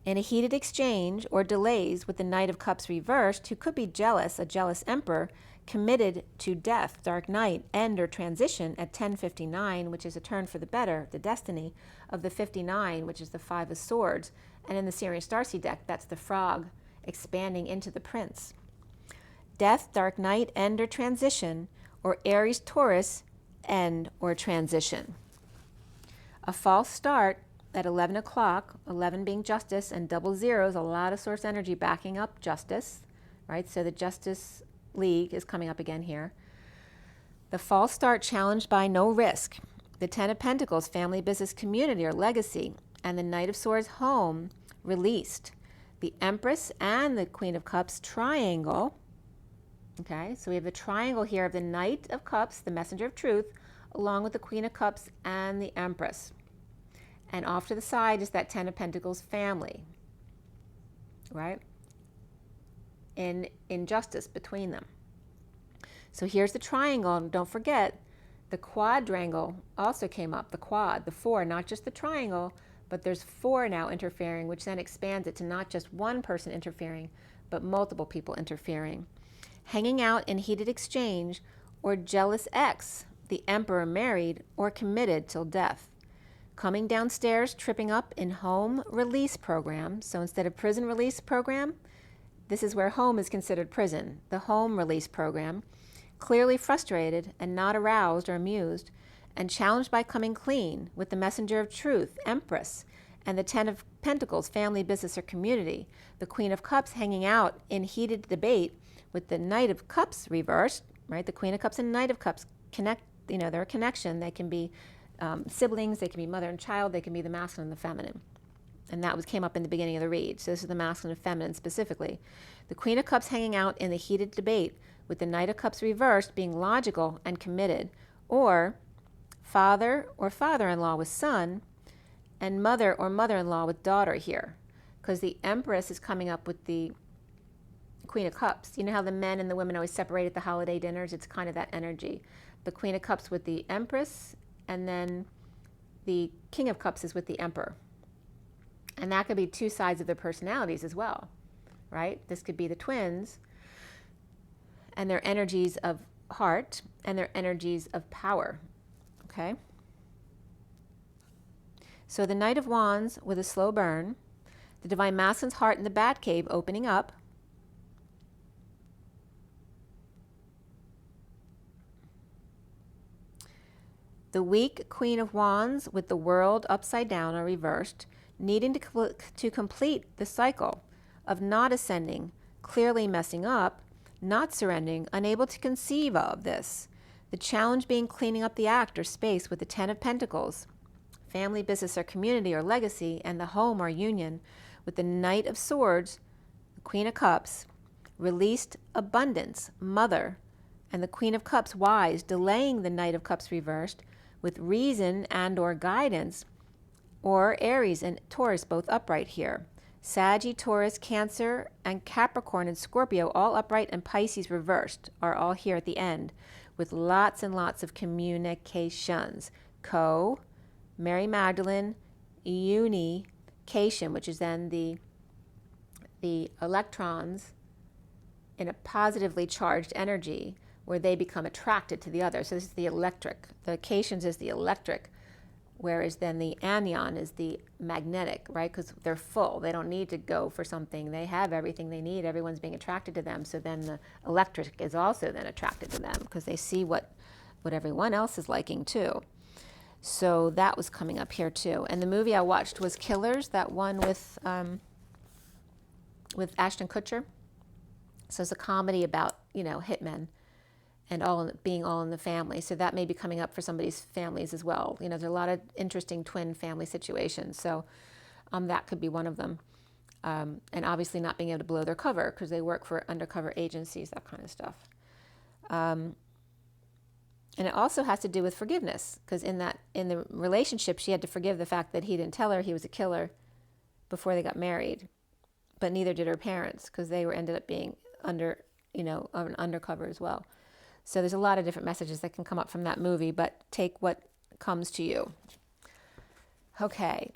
In a heated exchange or delays with the Knight of Cups reversed, who could be jealous, a jealous emperor, committed to death, dark night, end or transition at 10:59, which is a turn for the better, the destiny of the 59, which is the Five of Swords. And in the SIRIAN Starseed deck, that's the frog expanding into the prince. Death, dark night, end or transition, or Aries, Taurus, end or transition. A false start at 11 o'clock, 11 being justice, and double zeros, a lot of source energy backing up justice, right? So the Justice League is coming up again here. The false start challenged by no risk. The Ten of Pentacles, family, business, community, or legacy, and the Knight of Swords, home, released. The Empress and the Queen of Cups triangle. Okay, so we have the triangle here of the Knight of Cups, the messenger of truth, along with the Queen of Cups and the Empress. And off to the side is that Ten of Pentacles family, right? In justice between them. So here's the triangle, and don't forget, the quadrangle also came up, the quad, the four, not just the triangle, but there's four now interfering, which then expands it to not just one person interfering, but multiple people interfering. Hanging out in heated exchange, or jealous ex, the emperor married or committed till death. Coming downstairs, tripping up in home release program. So instead of prison release program, this is where home is considered prison, the home release program. Clearly frustrated and not aroused or amused, and challenged by coming clean with the messenger of truth, Empress, and the Ten of Pentacles, family, business, or community. The Queen of Cups hanging out in heated debate with the Knight of Cups reversed, right? The Queen of Cups and Knight of Cups connect, they're a connection. They can be siblings, they can be mother and child, they can be the masculine and the feminine. And that came up in the beginning of the read. So this is the masculine and feminine specifically. The Queen of Cups hanging out in the heated debate with the Knight of Cups reversed, being logical and committed, or father or father-in-law with son, and mother or mother-in-law with daughter here, because the Empress is coming up with the Queen of Cups. You know how the men and the women always separate at the holiday dinners? It's kind of that energy. The Queen of Cups with the Empress, and then the King of Cups is with the Emperor. And that could be two sides of their personalities as well, right? This could be the twins and their energies of heart and their energies of power, okay? So the Knight of Wands with a slow burn, the Divine Masculine's heart in the Batcave opening up, the weak Queen of Wands with the world upside down or reversed, needing to complete the cycle of not ascending, clearly messing up, not surrendering, unable to conceive of this. The challenge being cleaning up the act or space with the Ten of Pentacles, family, business, or community, or legacy, and the home or union with the Knight of Swords, the Queen of Cups, released abundance, mother, and the Queen of Cups, wise, delaying the Knight of Cups reversed with reason and or guidance, or Aries and Taurus both upright here. Saggy, Taurus, Cancer, and Capricorn and Scorpio all upright, and Pisces reversed are all here at the end with lots and lots of communications. Mary Magdalene, unication, which is then the electrons in a positively charged energy, where they become attracted to the other. So this is the electric. The Acacians is the electric, whereas then the anion is the magnetic, right? Because they're full. They don't need to go for something. They have everything they need. Everyone's being attracted to them. So then the electric is also then attracted to them because they see what everyone else is liking too. So that was coming up here too. And the movie I watched was Killers, that one with Ashton Kutcher. So it's a comedy about, hitmen and being all in the family. So that may be coming up for somebody's families as well. There's a lot of interesting twin family situations. So that could be one of them. And obviously not being able to blow their cover because they work for undercover agencies, that kind of stuff. And it also has to do with forgiveness because in the relationship, she had to forgive the fact that he didn't tell her he was a killer before they got married. But neither did her parents because they ended up being undercover as well. So there's a lot of different messages that can come up from that movie, but take what comes to you. Okay.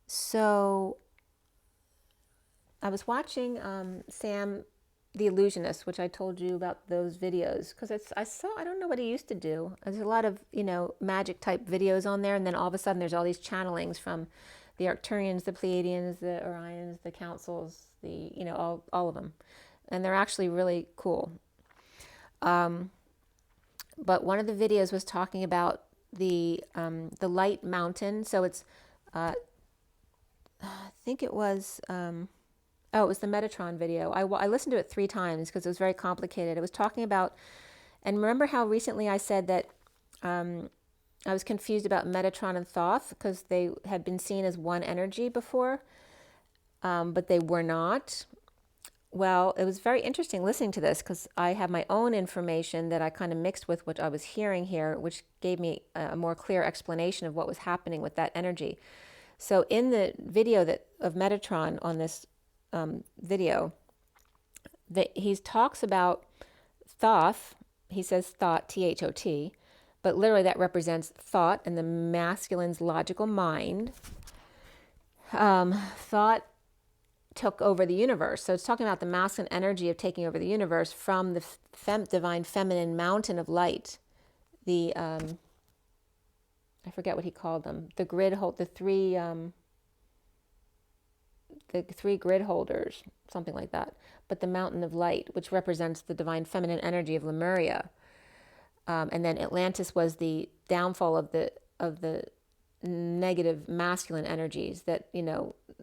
So I was watching Sam the Illusionist, which I told you about those videos, because I don't know what he used to do. There's a lot of, magic type videos on there, and then all of a sudden there's all these channelings from the Arcturians, the Pleiadians, the Orions, the Councils, all of them. And they're actually really cool. But one of the videos was talking about the light mountain. So it's, I think it was... it was the Metatron video. I listened to it 3 times because it was very complicated. It was talking about, and remember how recently I said that I was confused about Metatron and Thoth because they had been seen as one energy before, but they were not. Well, it was very interesting listening to this because I have my own information that I kind of mixed with what I was hearing here, which gave me a more clear explanation of what was happening with that energy. So in the video of Metatron on this video, that he talks about Thoth. He says thought, Thot, but literally that represents thought and the masculine's logical mind. Thought took over the universe. So it's talking about the masculine energy of taking over the universe from the divine feminine mountain of light. The I forget what he called them. The three grid holders, something like that. But the mountain of light, which represents the divine feminine energy of Lemuria. And then Atlantis was the downfall of the negative masculine energies that,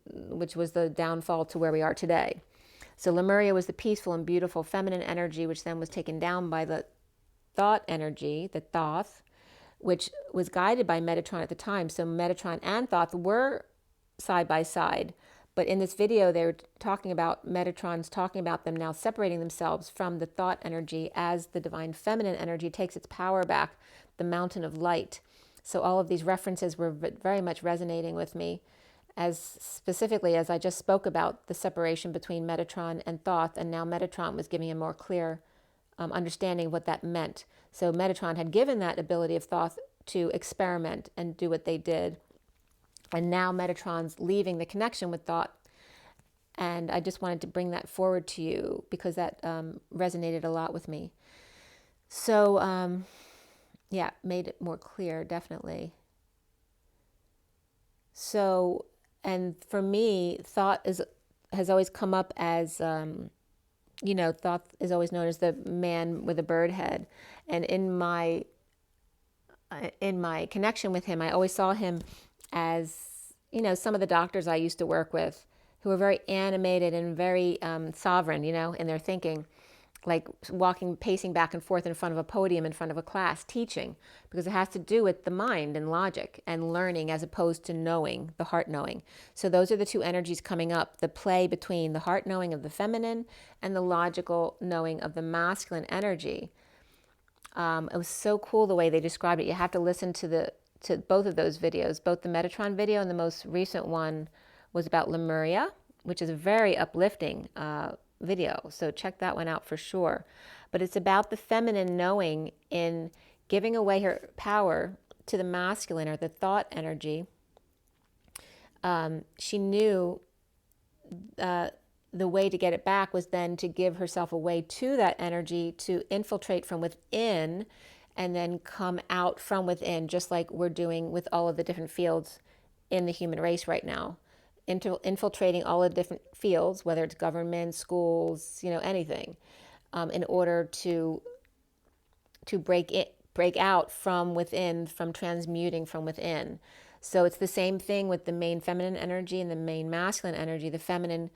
which was the downfall to where we are today. So Lemuria was the peaceful and beautiful feminine energy, which then was taken down by the thought energy, the Thoth, which was guided by Metatron at the time. So Metatron and Thoth were side by side. But in this video, they were talking about, Metatron's talking about them now separating themselves from the thought energy as the divine feminine energy takes its power back, the mountain of light. So all of these references were very much resonating with me, as specifically as I just spoke about the separation between Metatron and Thoth, and now Metatron was giving a more clear understanding of what that meant. So Metatron had given that ability of Thoth to experiment and do what they did. And now Metatron's leaving the connection with Thought. And I just wanted to bring that forward to you because that resonated a lot with me. So, made it more clear, definitely. So, and for me, Thought has always come up as, Thoth is always known as the man with a bird head. And in my connection with him, I always saw him as, some of the doctors I used to work with who were very animated and very sovereign, in their thinking, like pacing back and forth in front of a podium, in front of a class, teaching, because it has to do with the mind and logic and learning as opposed to knowing, the heart knowing. So those are the two energies coming up, the play between the heart knowing of the feminine and the logical knowing of the masculine energy. It was so cool the way they described it. You have to listen to both of those videos, both the Metatron video and the most recent one was about Lemuria, which is a very uplifting video. So check that one out for sure. But it's about the feminine knowing in giving away her power to the masculine or the thought energy she knew the way to get it back was then to give herself away to that energy to infiltrate from within and then come out from within, just like we're doing with all of the different fields in the human race right now. Infiltrating all the different fields, whether it's government, schools, anything, in order to break out from within, from transmuting from within. So it's the same thing with the main feminine energy and the main masculine energy. The feminine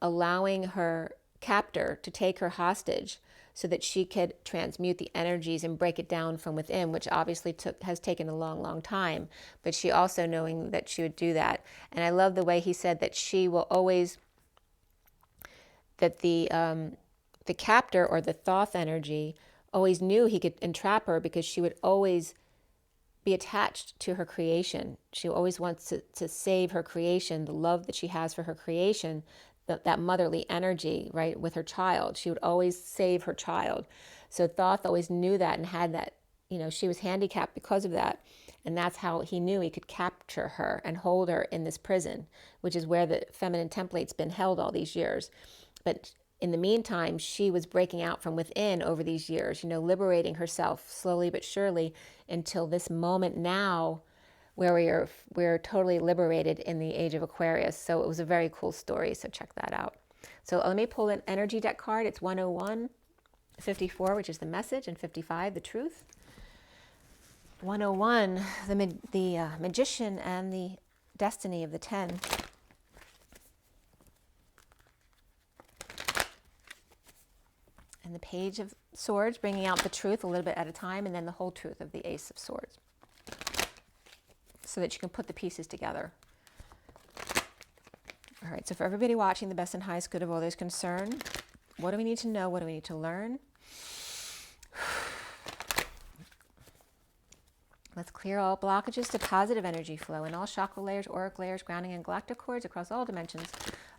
allowing her captor to take her hostage so that she could transmute the energies and break it down from within, which obviously has taken a long, long time. But she also knowing that she would do that. And I love the way he said that she will always, that the captor or the Thoth energy always knew he could entrap her because she would always be attached to her creation. She always wants to save her creation, the love that she has for her creation, that motherly energy, right, with her child. She would always save her child. So Thoth always knew that and had that, she was handicapped because of that. And that's how he knew he could capture her and hold her in this prison, which is where the feminine template's been held all these years. But in the meantime, she was breaking out from within over these years, liberating herself slowly but surely until this moment now where we're totally liberated in the age of Aquarius. So it was a very cool story, so check that out. So let me pull an energy deck card. It's 101, 54, which is the message, and 55, the truth. 101, the magician and the destiny of the 10. And the page of swords, bringing out the truth a little bit at a time, and then the whole truth of the ace of swords, so that you can put the pieces together. All right, so for everybody watching, the best and highest good of all those concerned, what do we need to know? What do we need to learn? Let's clear all blockages to positive energy flow in all chakra layers, auric layers, grounding, and galactic cords across all dimensions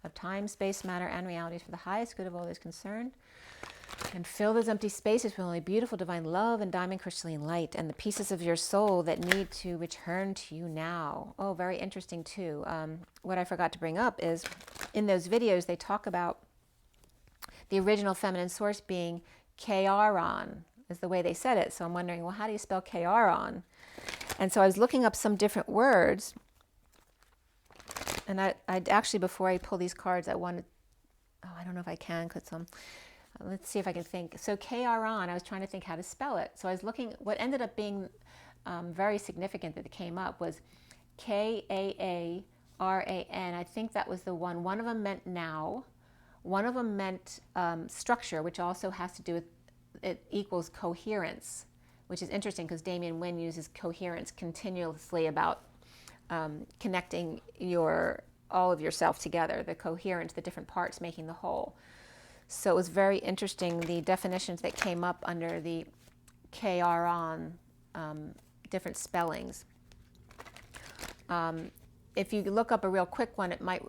of time, space, matter, and realities for the highest good of all those concerned. And fill those empty spaces with only beautiful divine love and diamond crystalline light and the pieces of your soul that need to return to you now. Oh, very interesting too. What I forgot to bring up is in those videos, they talk about the original feminine source being Kaaron, is the way they said it. So I'm wondering, well, how do you spell Kaaron? And so I was looking up some different words. And I'd actually, before I pull these cards, I wanted, I don't know if I can, because let's see if I can think. So Kaaron, I was trying to think how to spell it. So I was looking, what ended up being very significant that it came up was Kaaran. I think that was the one. One of them meant now. One of them meant structure, which also has to do with, it equals coherence, which is interesting because Damien Wynn uses coherence continuously about connecting all of yourself together, the coherence, the different parts making the whole. So it was very interesting, the definitions that came up under the Kaaron, different spellings. If you look up a real quick one, it might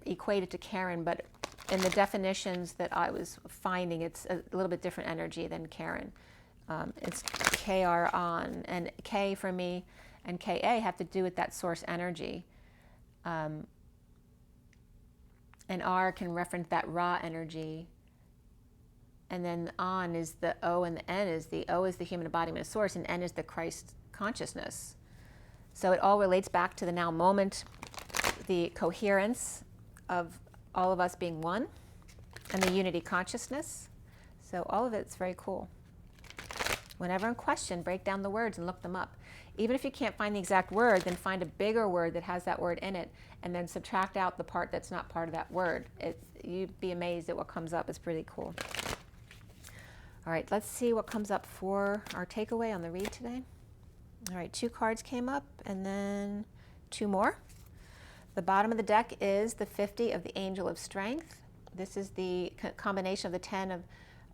equate it to Karen, but in the definitions that I was finding, it's a little bit different energy than Karen. It's Kaaron, and K for me and Ka have to do with that source energy. And R can reference that raw energy. And then on is the O, and the N is the O is the human embodiment of source, and N is the Christ consciousness. So it all relates back to the now moment, the coherence of all of us being one, and the unity consciousness. So all of it's very cool. Whenever in question, break down the words and look them up. Even if you can't find the exact word, then find a bigger word that has that word in it, and then subtract out the part that's not part of that word. You'd be amazed at what comes up. It's pretty cool. All right, let's see what comes up for our takeaway on the read today. All right, 2 cards came up, and then 2 more. The bottom of the deck is the 50 of the Angel of Strength. This is the combination of the 10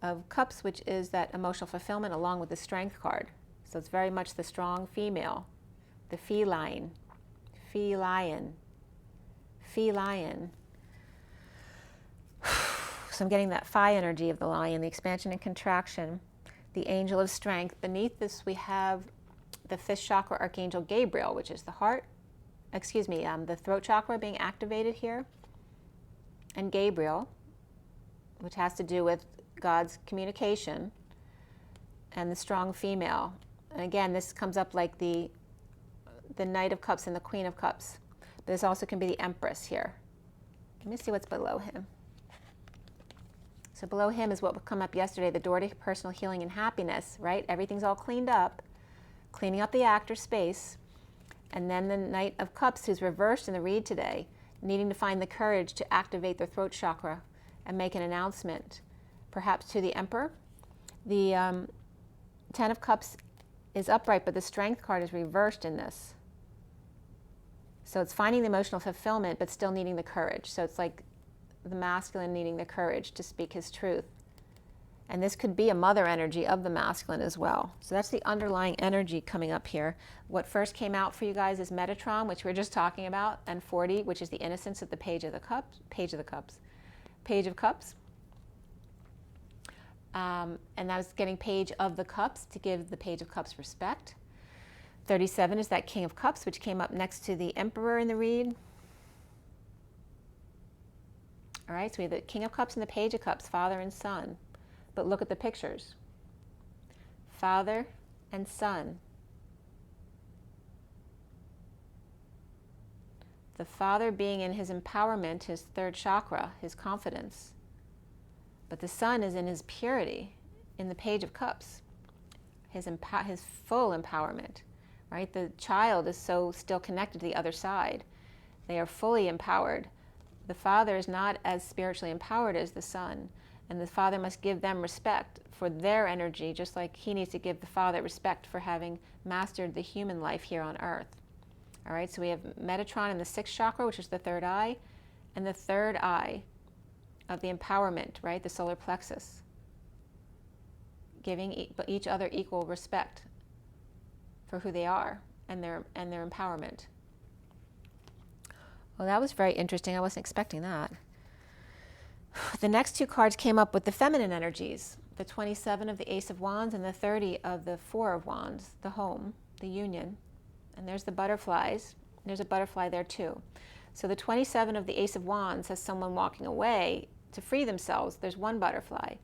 of Cups, which is that emotional fulfillment, along with the Strength card. So it's very much the strong female, the feline. So I'm getting that Phi energy of the lion, the expansion and contraction, the Angel of Strength. Beneath this, we have the 5th chakra Archangel Gabriel, which is the heart the throat chakra being activated here, and Gabriel, which has to do with God's communication, and the strong female. And again, this comes up like the Knight of Cups and the Queen of Cups. But this also can be the Empress here. Let me see what's below him. So below him is what would come up yesterday, the door to personal healing and happiness, right? Everything's all cleaned up, cleaning up the actor space. And then the Knight of Cups, who's reversed in the read today, needing to find the courage to activate their throat chakra and make an announcement, perhaps to the Emperor. The Ten of Cups is upright, but the Strength card is reversed in this. So it's finding the emotional fulfillment, but still needing the courage. So it's like the masculine needing the courage to speak his truth. And this could be a mother energy of the masculine as well. So that's the underlying energy coming up here. What first came out for you guys is Metatron, which we were just talking about, and 40, which is the innocence of the Page of Cups. And that was getting Page of the Cups to give the Page of Cups respect. 37 is that King of Cups, which came up next to the Emperor in the read. All right, so we have the King of Cups and the Page of Cups, father and son. But look at the pictures. Father and son. The father being in his empowerment, his third chakra, his confidence. But the son is in his purity, in the Page of Cups, his full empowerment, right? The child is so still connected to the other side. They are fully empowered. The father is not as spiritually empowered as the son, and the father must give them respect for their energy, just like he needs to give the father respect for having mastered the human life here on earth. All right, so we have Metatron in the sixth chakra, which is the third eye, and the third eye of the empowerment, right, the solar plexus, giving each other equal respect for who they are and their empowerment. Well, that was very interesting. I wasn't expecting that. The next two cards came up with the feminine energies, the 27 of the Ace of Wands and the 30 of the Four of Wands, the home, the union. And there's the butterflies. There's a butterfly there too. So the 27 of the Ace of Wands has someone walking away to free themselves. There's one butterfly.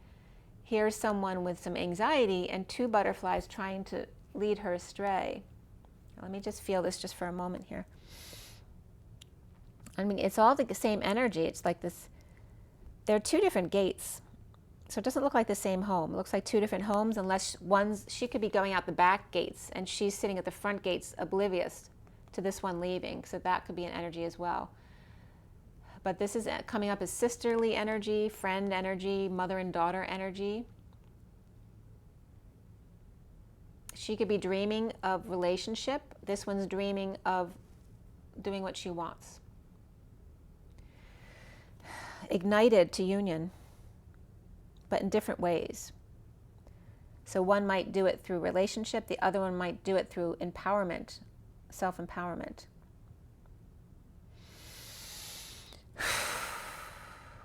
Here's someone with some anxiety and two butterflies trying to lead her astray. Let me just feel this just for a moment here. I mean, it's all the same energy. It's like this. There are two different gates. So it doesn't look like the same home. It looks like two different homes, unless she could be going out the back gates and she's sitting at the front gates oblivious to this one leaving. So that could be an energy as well. But this is coming up as sisterly energy, friend energy, mother and daughter energy. She could be dreaming of relationship. This one's dreaming of doing what she wants. Ignited to union, but in different ways. So one might do it through relationship, the other one might do it through empowerment, self-empowerment.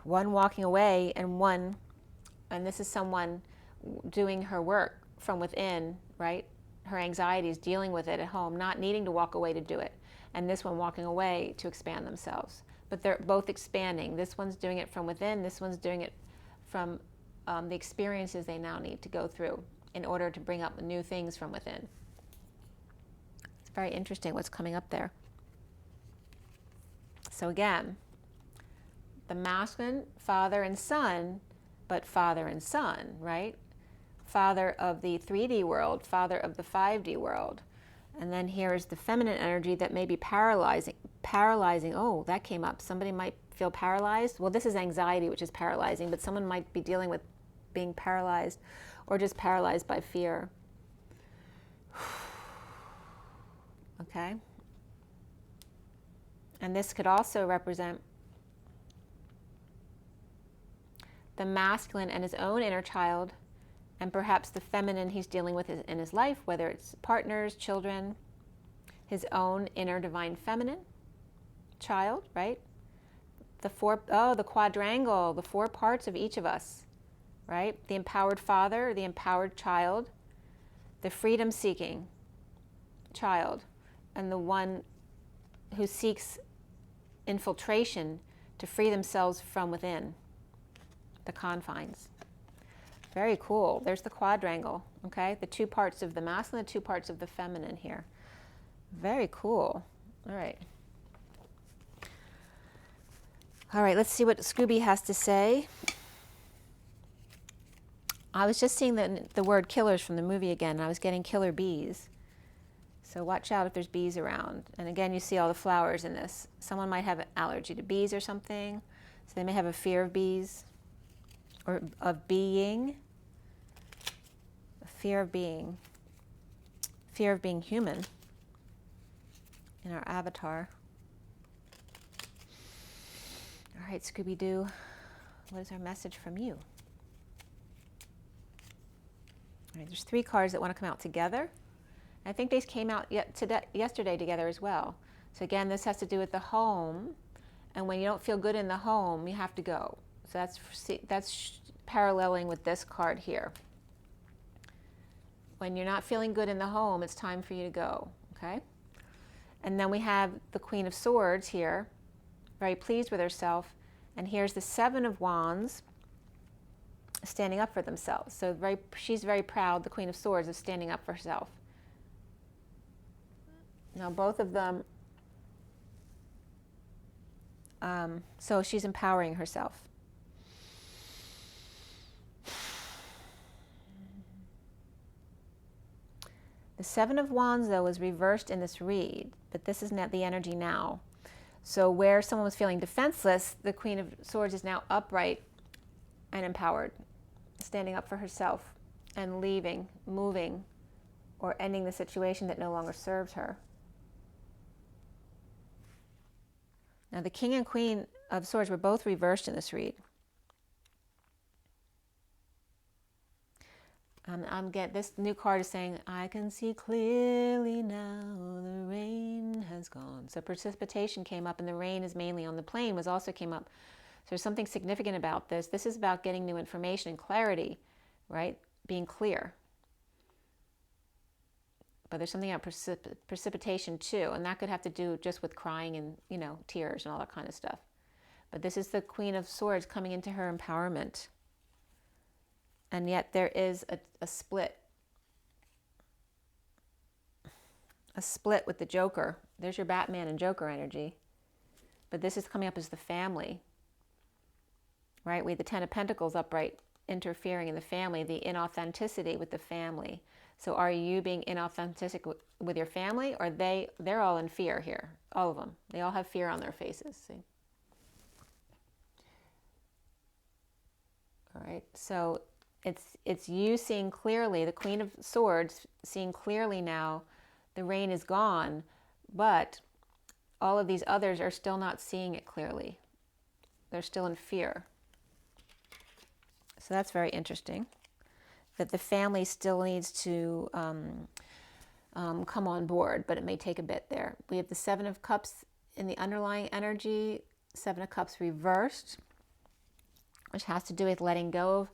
One walking away and this is someone doing her work from within, right? Her anxieties, dealing with it at home, not needing to walk away to do it. And this one walking away to expand themselves. But they're both expanding. This one's doing it from within, this one's doing it from the experiences they now need to go through in order to bring up new things from within. It's very interesting what's coming up there. So again, the masculine, father and son, but father and son, right? Father of the 3D world, father of the 5D world. And then here is the feminine energy that may be paralyzing. Oh, that came up. Somebody might feel paralyzed. Well, this is anxiety, which is paralyzing, but someone might be dealing with being paralyzed or just paralyzed by fear. Okay? And this could also represent the masculine and his own inner child, and perhaps the feminine he's dealing with in his life, whether it's partners, children, his own inner divine feminine child, right? The quadrangle, the four parts of each of us, right? The empowered father, the empowered child, the freedom-seeking child, and the one who seeks infiltration to free themselves from within the confines. Very cool. There's the quadrangle, okay? The two parts of the masculine, the two parts of the feminine here. Very cool. All right. All right, let's see what Scooby has to say. I was just seeing the word killers from the movie again, and I was getting killer bees. So watch out if there's bees around. And again, you see all the flowers in this. Someone might have an allergy to bees or something, so they may have a fear of bees or of being. A fear of being human in our avatar. All right, Scooby-Doo, what is our message from you? All right, there's 3 cards that want to come out together. I think they came out yesterday together as well. So again, this has to do with the home, and when you don't feel good in the home, you have to go. So that's paralleling with this card here. When you're not feeling good in the home, it's time for you to go, okay? And then we have the Queen of Swords here, very pleased with herself, and here's the 7 of Wands standing up for themselves. So she's very proud, the Queen of Swords, of standing up for herself. Now both of them, so she's empowering herself. The 7 of Wands, though, is reversed in this read, but this is not the energy now. So where someone was feeling defenseless, the Queen of Swords is now upright and empowered, standing up for herself and leaving, moving, or ending the situation that no longer serves her. Now the King and Queen of Swords were both reversed in this read. This new card is saying, I can see clearly now, the rain has gone. So precipitation came up, and the rain is mainly on the plane, also came up. So there's something significant about this. This is about getting new information and clarity, right? Being clear. But there's something about precipitation too, and that could have to do just with crying and, tears and all that kind of stuff. But this is the Queen of Swords coming into her empowerment. And yet there is a split. A split with the Joker. There's your Batman and Joker energy. But this is coming up as the family. Right? We have the 10 of Pentacles upright, interfering in the family, the inauthenticity with the family. So are you being inauthentic with your family, or they're all in fear here? All of them. They all have fear on their faces. See? All right. So it's you seeing clearly, the Queen of Swords seeing clearly now, the rain is gone, but all of these others are still not seeing it clearly. They're still in fear. So that's very interesting, that the family still needs to come on board, but it may take a bit there. We have the 7 of Cups in the underlying energy, 7 of Cups reversed, which has to do with letting go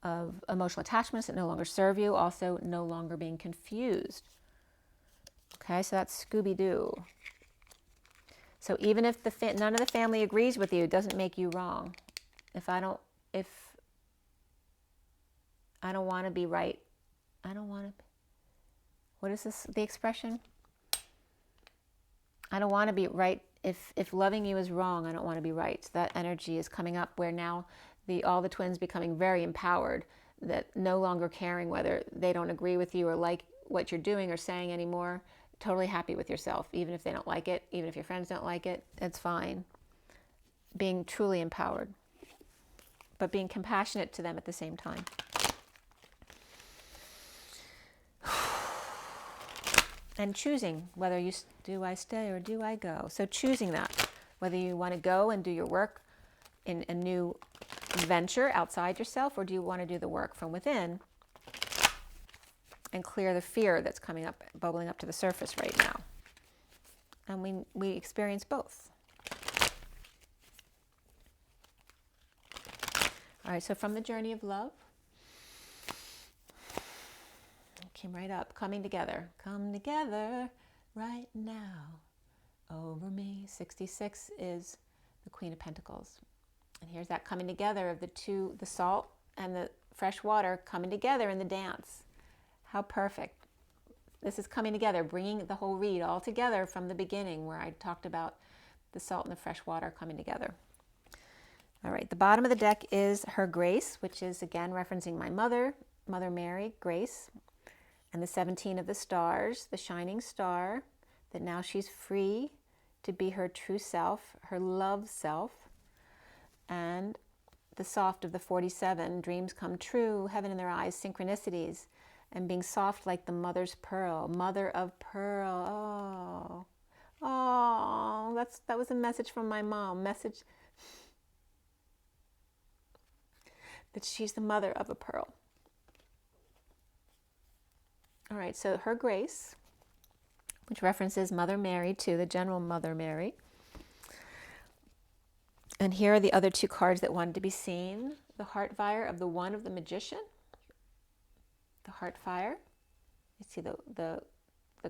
of emotional attachments that no longer serve you, also no longer being confused. Okay, so that's Scooby-Doo. So even if none of the family agrees with you, it doesn't make you wrong. If I don't want to be right, what is this, the expression? I don't want to be right. If loving you is wrong, I don't want to be right. So that energy is coming up where now all the twins becoming very empowered, that no longer caring whether they don't agree with you or like what you're doing or saying anymore. Totally happy with yourself, even if they don't like it, even if your friends don't like it, it's fine. Being truly empowered, but being compassionate to them at the same time. And choosing whether do I stay or do I go? So choosing that, whether you want to go and do your work in a new venture outside yourself, or do you want to do the work from within and clear the fear that's coming up, bubbling up to the surface right now. And we experience both. All right, so from the journey of love, it came right up, coming together. Come together right now. over me. 66 is the Queen of Pentacles. And here's that coming together of the two, the salt and the fresh water coming together in the dance. How perfect. This is coming together, bringing the whole read all together from the beginning where I talked about the salt and the fresh water coming together. All right, the bottom of the deck is Her Grace, which is again referencing my mother, Mother Mary, Grace, and the 17 of the stars, the shining star, that now she's free to be her true self, her love self, and the soft of the 47, dreams come true, heaven in their eyes, synchronicities, and being soft like the mother's pearl, mother of pearl. Oh, that was a message from my mom, message that she's the mother of a pearl. All right, so Her Grace, which references Mother Mary too, the General Mother Mary. And here are the other two cards that wanted to be seen. The Heart Fire of the One of the Magician. The Heart Fire. You see the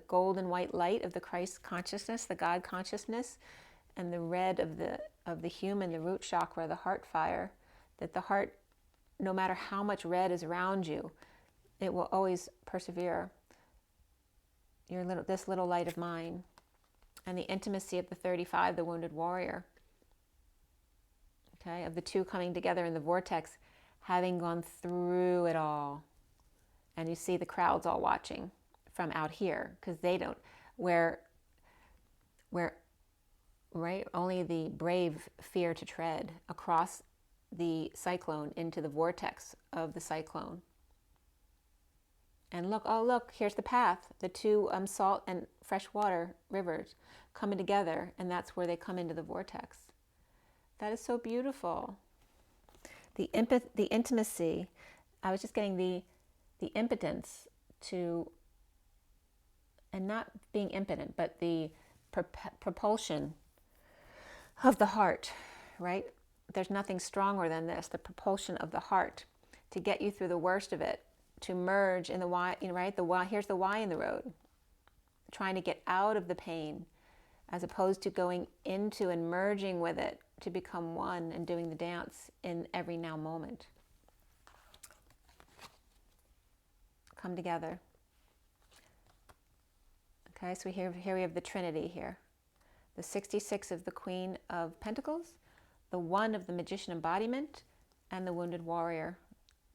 gold and white light of the Christ consciousness, the God consciousness, and the red of the human, the root chakra, the heart fire. That the heart, no matter how much red is around you, it will always persevere. This little light of mine. And the intimacy of the 35, the wounded warrior. Okay, of the two coming together in the vortex, having gone through it all. And you see the crowds all watching from out here, because they don't, where right, only the brave fear to tread across the cyclone into the vortex of the cyclone. And look, oh look, here's the path, the two salt and fresh water rivers coming together, and that's where they come into the vortex. That is so beautiful. The intimacy, I was just getting the impotence to, and not being impotent, but the propulsion of the heart, right? There's nothing stronger than this, the propulsion of the heart to get you through the worst of it, to merge in the why, right? The why, here's the why in the road, trying to get out of the pain, as opposed to going into and merging with it to become one and doing the dance in every now moment. Come together. Okay, so here we have the Trinity here. The 66 of the Queen of Pentacles, the 1 of the Magician embodiment, and the wounded warrior,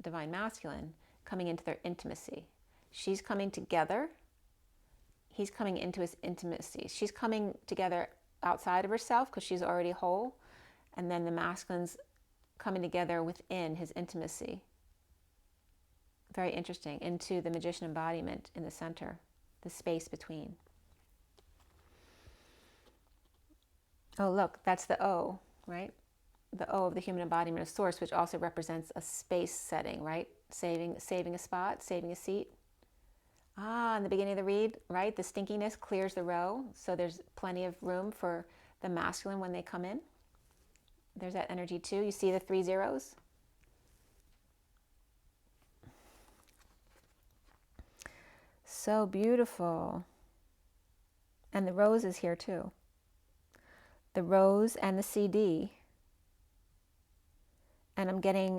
divine masculine, coming into their intimacy. She's coming together. He's coming into his intimacy. She's coming together outside of herself because she's already whole. And then the masculine's coming together within his intimacy. Very interesting. Into the Magician embodiment in the center, the space between. Oh, look, that's the O, right? The O of the human embodiment of Source, which also represents a space setting, right? Saving a spot, saving a seat. In the beginning of the read, right? The stinkiness clears the row, so there's plenty of room for the masculine when they come in. There's that energy too. You see the 3 zeros? So beautiful. And the rose is here too. The rose and the CD. And I'm getting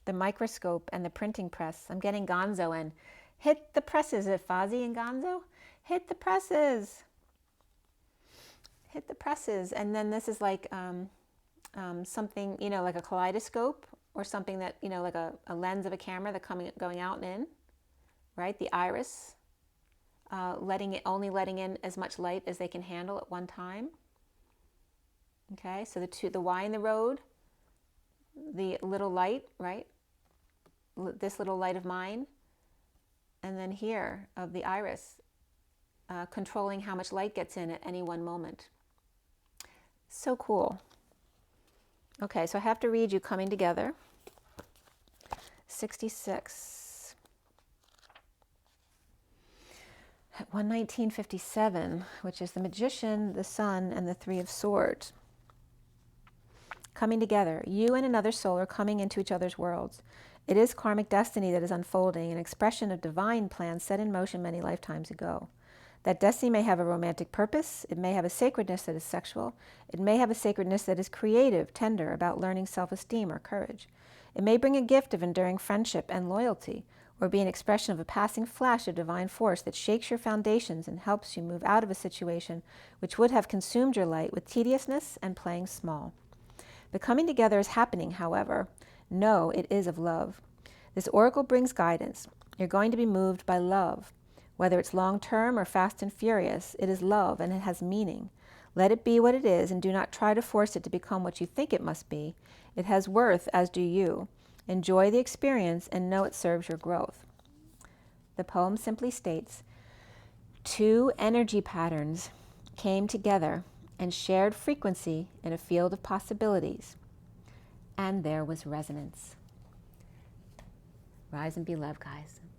the microscope and the printing press. I'm getting Gonzo and hit the presses. Is it Fozzie and Gonzo? Hit the presses. Hit the presses. And then this is like something, like a kaleidoscope or something that, like a lens of a camera that going out and in, right? The iris, only letting in as much light as they can handle at one time. Okay, so the Y in the road, the little light, right? This little light of mine. And then here of the iris, controlling how much light gets in at any one moment. So cool. Okay, so I have to read you coming together. 66. At 119.57, which is the Magician, the Sun, and the 3 of Swords. Coming together. You and another soul are coming into each other's worlds. It is karmic destiny that is unfolding, an expression of divine plans set in motion many lifetimes ago. That destiny may have a romantic purpose. It may have a sacredness that is sexual. It may have a sacredness that is creative, tender, about learning self-esteem or courage. It may bring a gift of enduring friendship and loyalty, or be an expression of a passing flash of divine force that shakes your foundations and helps you move out of a situation which would have consumed your light with tediousness and playing small. The coming together is happening, however. Know it is of love. This oracle brings guidance. You're going to be moved by love. Whether it's long-term or fast and furious, it is love and it has meaning. Let it be what it is and do not try to force it to become what you think it must be. It has worth, as do you. Enjoy the experience and know it serves your growth. The poem simply states, 2 energy patterns came together and shared frequency in a field of possibilities, and there was resonance. Rise and be love, guys.